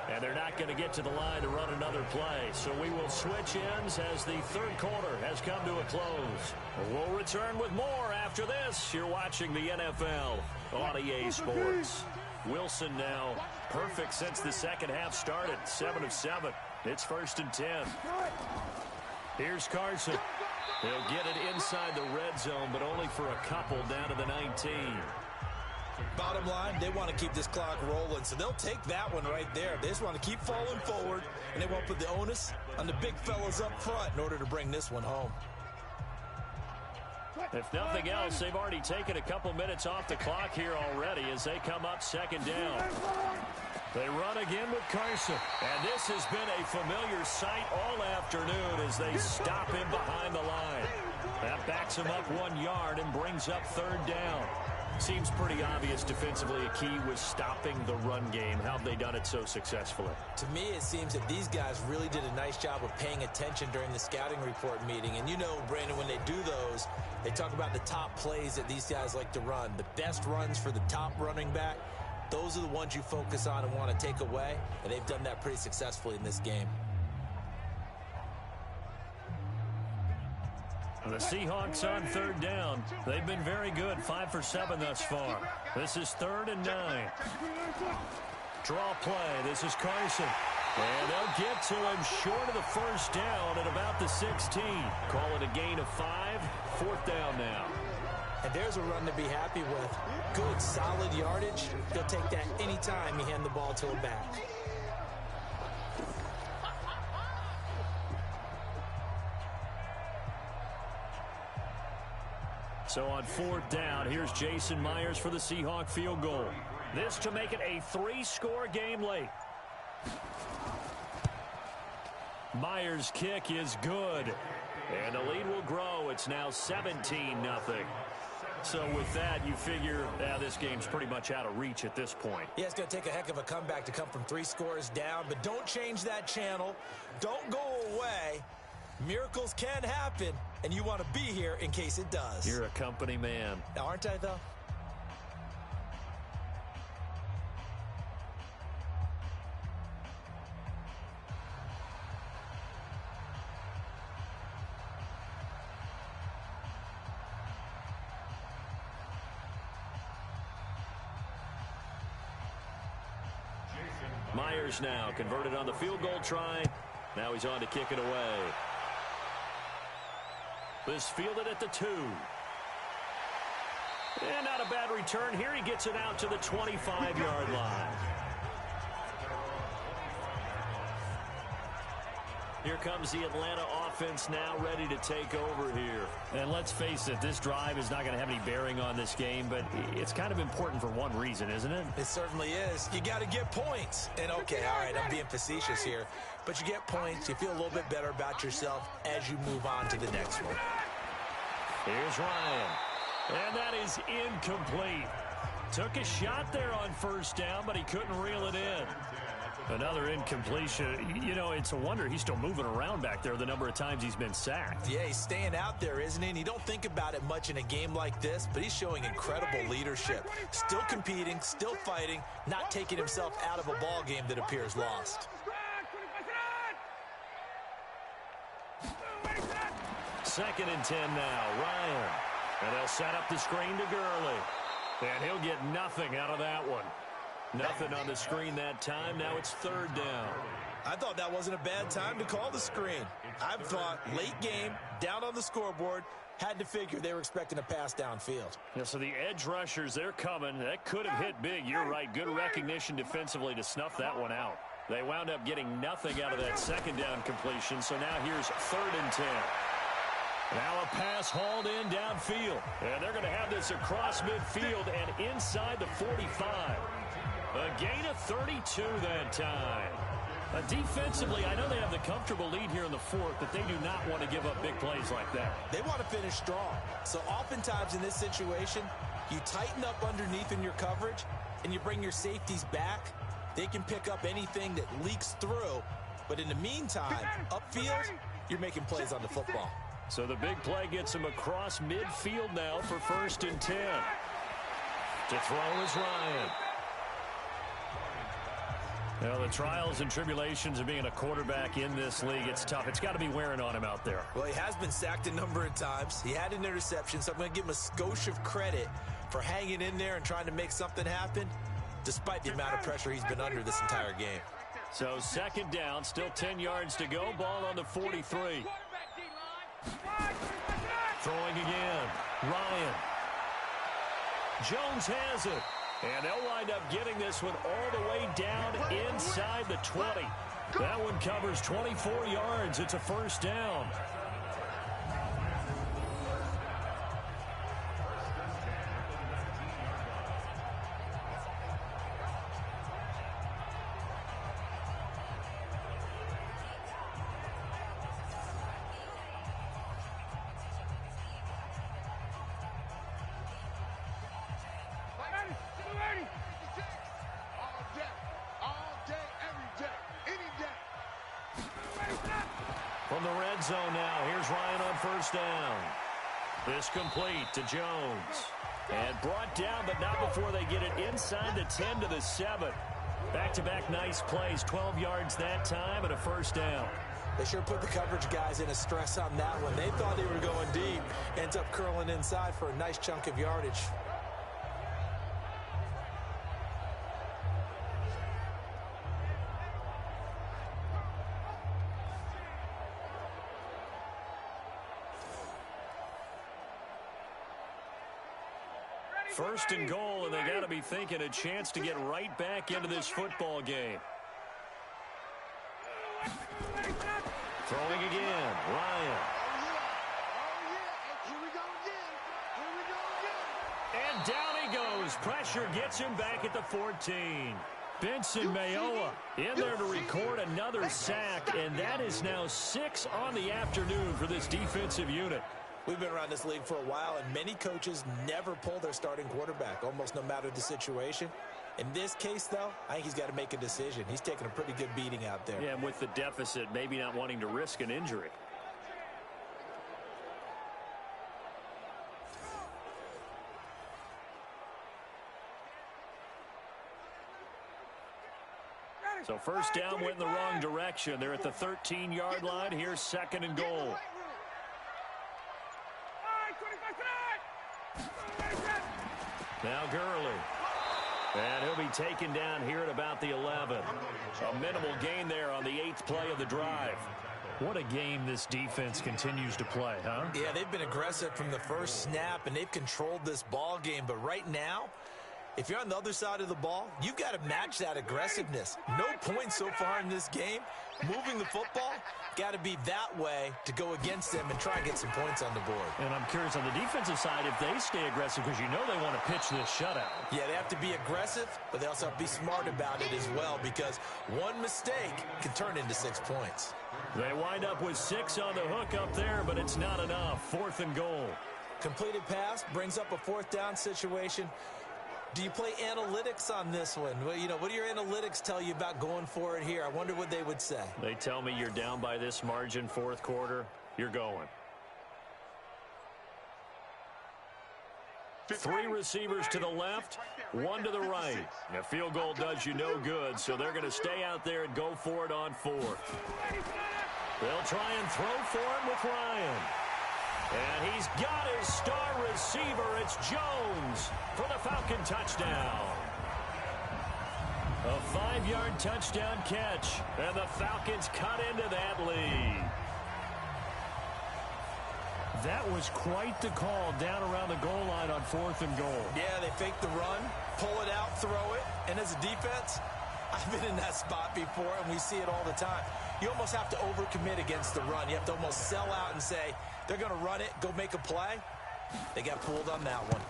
And they're not going to get to the line to run another play. So we will switch ends as the 3rd quarter has come to a close. We'll return with more after this. You're watching the NFL on EA Sports. Wilson now perfect since the second half started. 7 of 7. It's 1st and 10. Here's Carson. He'll get it inside the red zone, but only for a couple down to the 19. Bottom line, they want to keep this clock rolling, so they'll take that one right there. They just want to keep falling forward, and they won't put the onus on the big fellas up front in order to bring this one home. If nothing else, they've already taken a couple minutes off the clock here already as they come up second down. They run again with Carson. And this has been a familiar sight all afternoon as they stop him behind the line. That backs him up 1 yard and brings up third down. Seems pretty obvious defensively a key was stopping the run game. How have they done it so successfully? To me, it seems that these guys really did a nice job of paying attention during the scouting report meeting. And you know, Brandon, when they do those, they talk about the top plays that these guys like to run. The best runs for the top running back, those are the ones you focus on and want to take away. And they've done that pretty successfully in this game. The Seahawks on third down. They've been very good, 5 for 7 thus far. This is 3rd and 9. Draw play. This is Carson. And they'll get to him short of the first down at about the 16. Call it a gain of 5. 4th down now. And there's a run to be happy with. Good, solid yardage. He'll take that anytime you hand the ball to a back. So on 4th down, here's Jason Myers for the Seahawk field goal. This to make it a 3-score game late. Myers' kick is good. And the lead will grow. It's now 17-0. So with that, you figure this game's pretty much out of reach at this point. Yeah, it's going to take a heck of a comeback to come from 3 scores down. But don't change that channel. Don't go away. Miracles can happen, and you want to be here in case it does. You're a company man. Aren't I, though? Myers now converted on the field goal try. Now he's on to kick it away. This fielded at the 2. And not a bad return here. He gets it out to the 25-yard line. Here comes the Atlanta offense now ready to take over here. And let's face it, this drive is not going to have any bearing on this game, but it's kind of important for one reason, isn't it? It certainly is. You got to get points. And okay, all right, I'm being facetious here, but you get points, you feel a little bit better about yourself as you move on to the next one. Here's Ryan. And that is incomplete. Took a shot there on first down, but he couldn't reel it in. Another incompletion. You know, it's a wonder he's still moving around back there the number of times he's been sacked. Yeah, he's staying out there, isn't he? And you don't think about it much in a game like this, but he's showing incredible leadership. Still competing, still fighting, not taking himself out of a ball game that appears lost. 2nd and 10 now. Ryan. And they'll set up the screen to Gurley. And he'll get nothing out of that one. Nothing on the screen that time. Now it's 3rd down. I thought that wasn't a bad time to call the screen. I thought late game, down on the scoreboard, had to figure they were expecting a pass downfield. Yeah, so the edge rushers, they're coming. That could have hit big. You're right. Good recognition defensively to snuff that one out. They wound up getting nothing out of that 2nd down completion. So now here's 3rd and 10. Now a pass hauled in downfield. And they're going to have this across midfield and inside the 45. A gain of 32 that time. Defensively, I know they have the comfortable lead here in the 4th, but they do not want to give up big plays like that. They want to finish strong. So oftentimes in this situation, you tighten up underneath in your coverage, and you bring your safeties back. They can pick up anything that leaks through. But in the meantime, upfield, you're making plays on the football. So the big play gets him across midfield now for 1st and 10. To throw is Ryan. Well, the trials and tribulations of being a quarterback in this league, it's tough. It's got to be wearing on him out there. Well, he has been sacked a number of times. He had an interception, so I'm going to give him a skosh of credit for hanging in there and trying to make something happen, despite the amount of pressure he's been under this entire game. So 2nd down, still 10 yards to go. Ball on the 43. Throwing again. Ryan. Jones has it. And they'll wind up getting this one all the way down inside the 20. That one covers 24 yards. It's a first down. From the red zone now, here's Ryan on first down. This complete to Jones. And brought down, but not before they get it inside the 10 to the 7. Back-to-back nice plays, 12 yards that time and a first down. They sure put the coverage guys in a stress on that one. They thought they were going deep. Ends up curling inside for a nice chunk of yardage. First and goal, and they got to be thinking a chance to get right back into this football game. Throwing again, Ryan. And down he goes. Pressure gets him back at the 14. Benson Mayowa in there to record another sack, and that is now 6 on the afternoon for this defensive unit. We've been around this league for a while, and many coaches never pull their starting quarterback, almost no matter the situation. In this case, though, I think he's got to make a decision. He's taking a pretty good beating out there. Yeah, and with the deficit, maybe not wanting to risk an injury. So first down went in the wrong direction. They're at the 13-yard line. Here's second and goal. Now Gurley. And he'll be taken down here at about the 11. A minimal gain there on the 8th play of the drive. What a game this defense continues to play, huh? Yeah, they've been aggressive from the first snap, and they've controlled this ball game. But right now, if you're on the other side of the ball, you've got to match that aggressiveness. No points so far in this game. Moving the football, got to be that way to go against them and try and get some points on the board. And I'm curious on the defensive side if they stay aggressive, because you know they want to pitch this shutout. Yeah, they have to be aggressive, but they also have to be smart about it as well, because one mistake can turn into 6 points. They wind up with 6 on the hook up there, but it's not enough. 4th and goal. Completed pass brings up a 4th down situation. Do you play analytics on this one? Well, you know, what do your analytics tell you about going for it here? I wonder what they would say. They tell me you're down by this margin, 4th quarter, you're going. 3 receivers to the left, 1 to the right. A field goal does you no good, so they're going to stay out there and go for it on 4th. They'll try and throw for it with Ryan. And he's got his star receiver. It's Jones for the Falcon touchdown. A 5-yard touchdown catch. And the Falcons cut into that lead. That was quite the call down around the goal line on 4th and goal. Yeah, they fake the run, pull it out, throw it. And as a defense, I've been in that spot before, and we see it all the time. You almost have to overcommit against the run. You have to almost sell out and say, they're going to run it, go make a play. They got pulled on that one.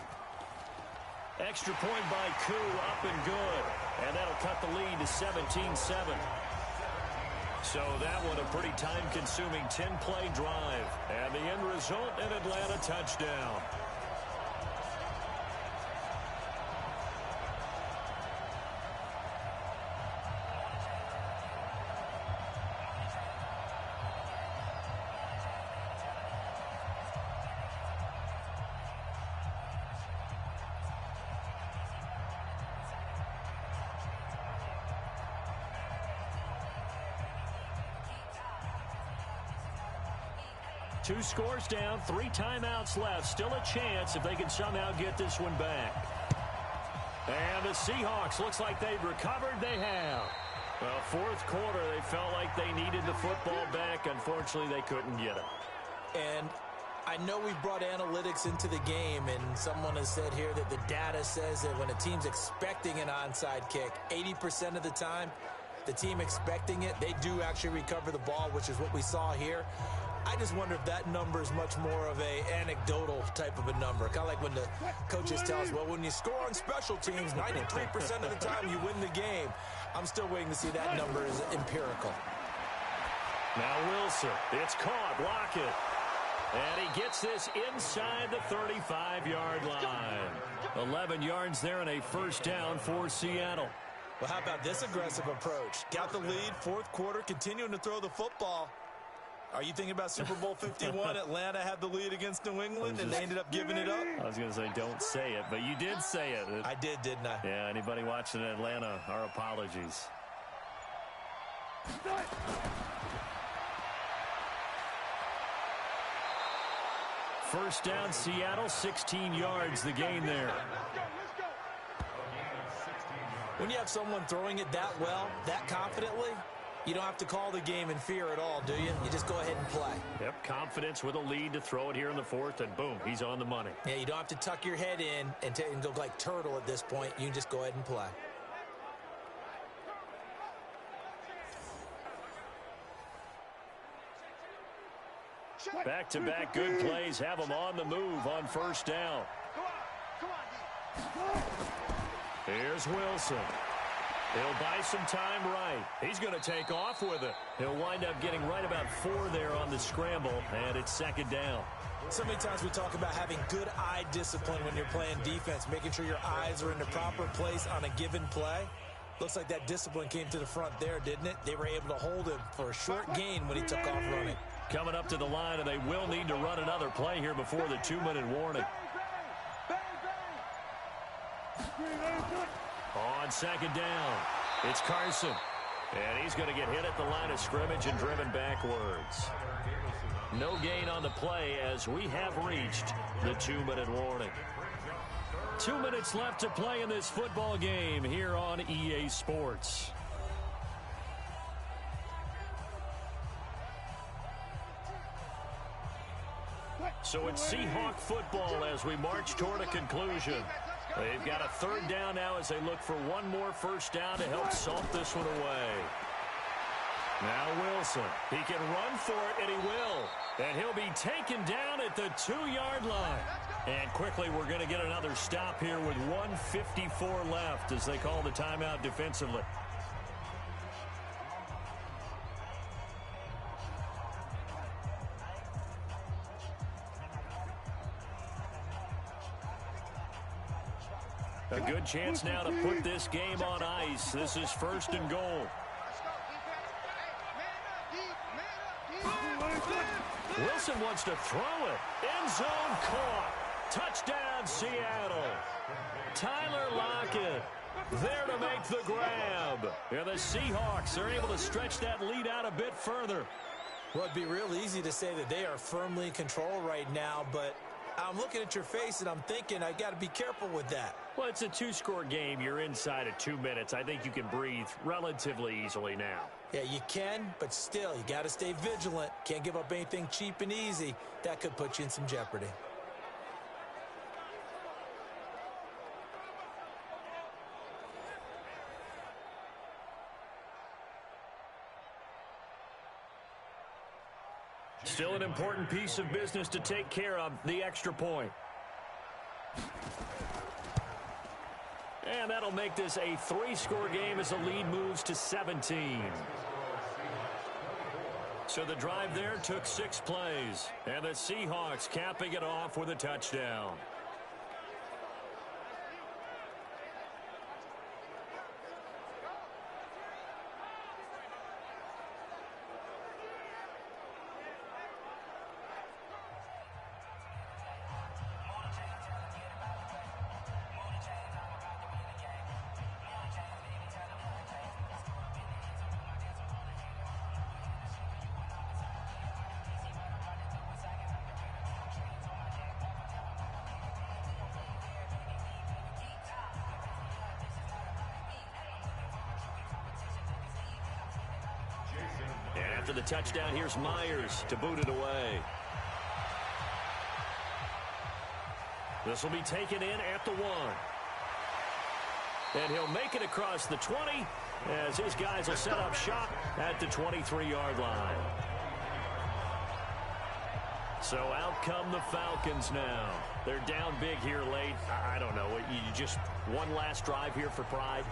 Extra point by Koo, up and good. And that'll cut the lead to 17-7. So that one a pretty time-consuming 10-play drive. And the end result, an Atlanta touchdown. Two scores down, 3 timeouts left. Still a chance if they can somehow get this one back. And the Seahawks, looks like they've recovered. They have. Well, 4th quarter, they felt like they needed the football back. Unfortunately, they couldn't get it. And I know we've brought analytics into the game, and someone has said here that the data says that when a team's expecting an onside kick, 80% of the time, the team expecting it, they do actually recover the ball, which is what we saw here. I just wonder if that number is much more of a anecdotal type of a number. Kind of like when the coaches tell us, well, when you score on special teams, 93% of the time you win the game. I'm still waiting to see that number is empirical. Now Wilson, it's caught, Lockett. And he gets this inside the 35-yard line. 11 yards there and a first down for Seattle. Well, how about this aggressive approach? Got the lead, fourth quarter, continuing to throw the football. Are you thinking about Super Bowl 51? Atlanta had the lead against New England, and they ended up giving it up? I was going to say, don't say it, but you did say it. I did, didn't I? Yeah, anybody watching in Atlanta, our apologies. First down, Seattle, 16 yards, the gain there. When you have someone throwing it that well, that confidently, you don't have to call the game in fear at all, do you? You just go ahead and play. Yep, confidence with a lead to throw it here in the fourth, and boom, he's on the money. Yeah, you don't have to tuck your head in and go like turtle at this point. You can just go ahead and play. Back-to-back good plays have him on the move on first down. Here's Wilson. He'll buy some time right. He's going to take off with it. He'll wind up getting right about 4 there on the scramble, and it's second down. So many times we talk about having good eye discipline when you're playing defense, making sure your eyes are in the proper place on a given play. Looks like that discipline came to the front there, didn't it? They were able to hold him for a short gain when he took off running. Coming up to the line, and they will need to run another play here before the 2-minute warning. On second down, it's Carson. And he's going to get hit at the line of scrimmage and driven backwards. No gain on the play as we have reached the 2-minute warning. 2 minutes left to play in this football game here on EA Sports. So it's Seahawk football as we march toward a conclusion. They've got a third down now as they look for one more first down to help salt this one away. Now Wilson. He can run for it, and he will. And he'll be taken down at the 2-yard line. And quickly we're going to get another stop here with 1:54 left as they call the timeout defensively. A good chance now to put this game on ice. This is first and goal. Wilson wants to throw it. End zone caught. Touchdown, Seattle. Tyler Lockett there to make the grab. And the Seahawks are able to stretch that lead out a bit further. Well, it'd be real easy to say that they are firmly in control right now, but I'm looking at your face and I'm thinking I got to be careful with that. Well, it's a 2-score game. You're inside of 2 minutes. I think you can breathe relatively easily now. Yeah, you can, but still, you got to stay vigilant. Can't give up anything cheap and easy. That could put you in some jeopardy. Still an important piece of business to take care of, the extra point. And that'll make this a 3-score game as the lead moves to 17. So the drive there took 6 plays. And the Seahawks capping it off with a touchdown. And after the touchdown, here's Myers to boot it away. This will be taken in at the 1. And he'll make it across the 20 as his guys will set up shop at the 23-yard line. So out come the Falcons now. They're down big here late. I don't know. You just one last drive here for pride?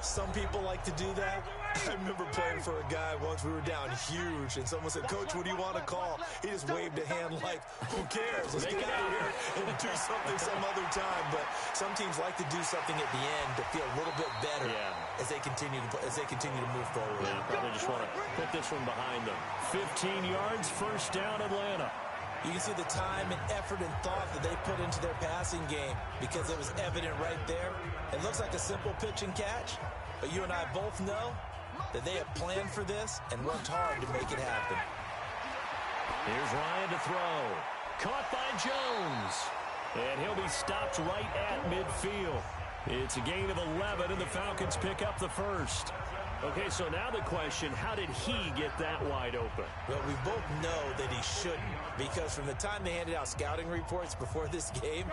Some people like to do that. I remember playing for a guy once. We were down huge, and someone said, "Coach, what do you want to call?" He just waved a hand like, "Who cares? Let's get out of here and do something some other time." But some teams like to do something at the end to feel a little bit better as they continue to move forward. Yeah, probably just want to put this one behind them. 15 yards, first down, Atlanta. You can see the time and effort and thought that they put into their passing game because it was evident right there. It looks like a simple pitch and catch, but you and I both know that they have planned for this and worked hard to make it happen. Here's Ryan to throw. Caught by Jones. And he'll be stopped right at midfield. It's a gain of 11, and the Falcons pick up the first. Okay, so now the question, how did he get that wide open? Well, we both know that he shouldn't, because from the time they handed out scouting reports before this game,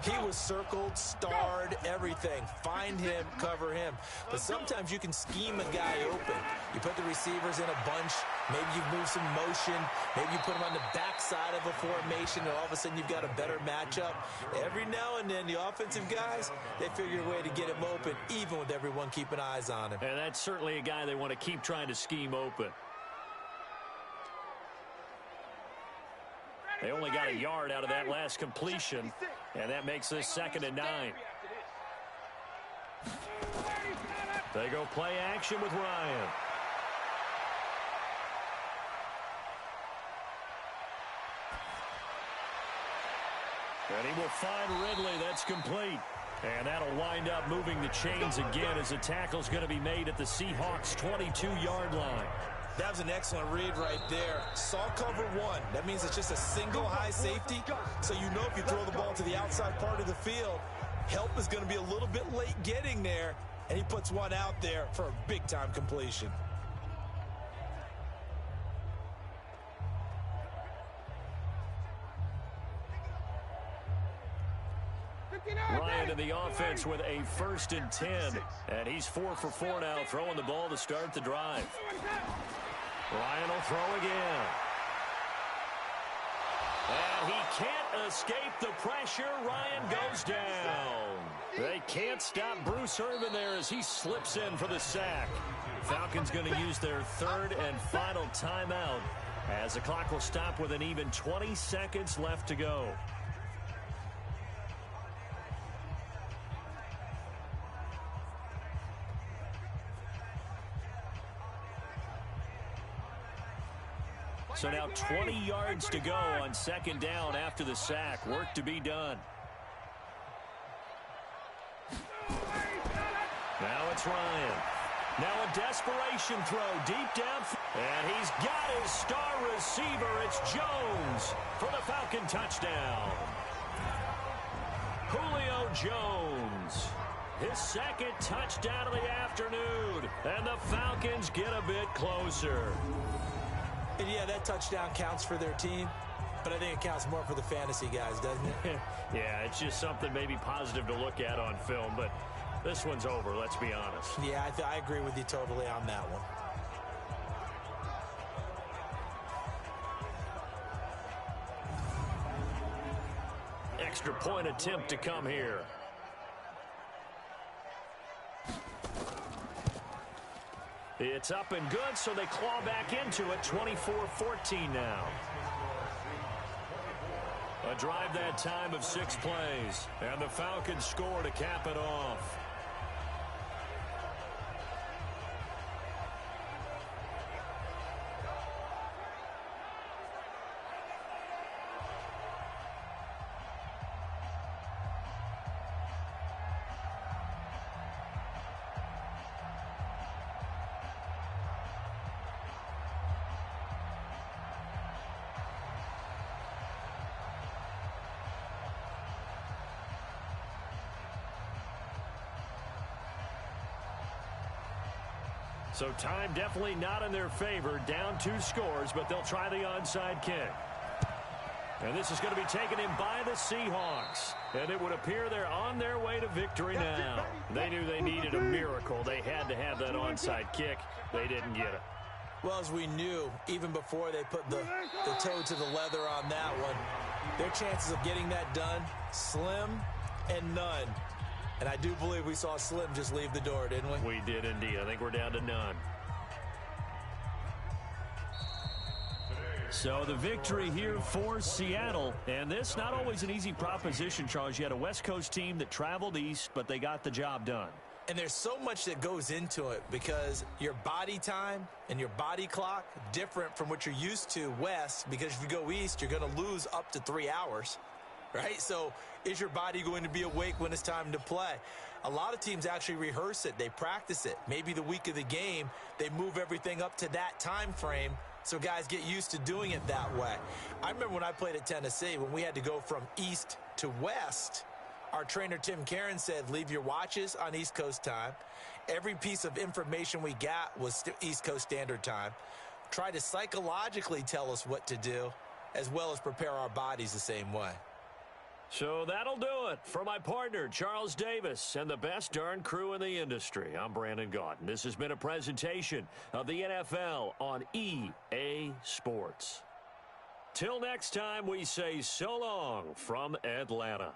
he was circled, starred, everything. Find him, cover him. But sometimes you can scheme a guy open. You put the receivers in a bunch. Maybe you move some motion. Maybe you put them on the backside of a formation, and all of a sudden you've got a better matchup. Every now and then, the offensive guys, they figure a way to get him open, even with everyone keeping eyes on him. And that's certainly a guy they want to keep trying to scheme open. They only got a yard out of that last completion, and that makes this 2nd and 9. They go play action with Ryan. And he will find Ridley. That's complete. And that'll wind up moving the chains again as the tackle's going to be made at the Seahawks' 22-yard line. That was an excellent read right there. Saw cover 1. That means it's just a single high safety. So you know if you throw the ball to the outside part of the field, help is going to be a little bit late getting there. And he puts one out there for a big-time completion. Ryan in the offense with a 1st and 10. And he's 4 for 4 now, throwing the ball to start the drive. Ryan will throw again. And he can't escape the pressure. Ryan goes down. They can't stop Bruce Irvin there as he slips in for the sack. Falcons going to use their 3rd and final timeout as the clock will stop with an even 20 seconds left to go. So now 20 yards to go on 2nd down after the sack. Work to be done. Now it's Ryan. Now a desperation throw deep down. And he's got his star receiver. It's Jones for the Falcon touchdown. Julio Jones. His 2nd touchdown of the afternoon. And the Falcons get a bit closer. And yeah, that touchdown counts for their team, but I think it counts more for the fantasy guys, doesn't it? Yeah, it's just something maybe positive to look at on film, but this one's over, let's be honest. Yeah, I agree with you totally on that one. Extra point attempt to come here. It's up and good, so they claw back into it, 24-14 now. A drive that time of 6 plays, and the Falcons score to cap it off. So time definitely not in their favor. Down 2 scores, but they'll try the onside kick. And this is going to be taken in by the Seahawks. And it would appear they're on their way to victory now. They knew they needed a miracle. They had to have that onside kick. They didn't get it. Well, as we knew, even before they put the toe to the leather on that one, their chances of getting that done, slim and none. And I do believe we saw Slim just leave the door, didn't we? We did indeed. I think we're down to none. So the victory here for Seattle. And this not always an easy proposition, Charles. You had a West Coast team that traveled east, but they got the job done. And there's so much that goes into it because your body time and your body clock different from what you're used to west, because if you go east, you're going to lose up to 3 hours, right? So is your body going to be awake when it's time to play? A lot of teams actually rehearse it. They practice it. Maybe the week of the game, they move everything up to that time frame so guys get used to doing it that way. I remember when I played at Tennessee, when we had to go from east to west, our trainer, Tim Karen, said, leave your watches on East Coast time. Every piece of information we got was East Coast Standard Time. Try to psychologically tell us what to do, as well as prepare our bodies the same way. So that'll do it for my partner, Charles Davis, and the best darn crew in the industry. I'm Brandon Gaudin. This has been a presentation of the NFL on EA Sports. Till next time, we say so long from Atlanta.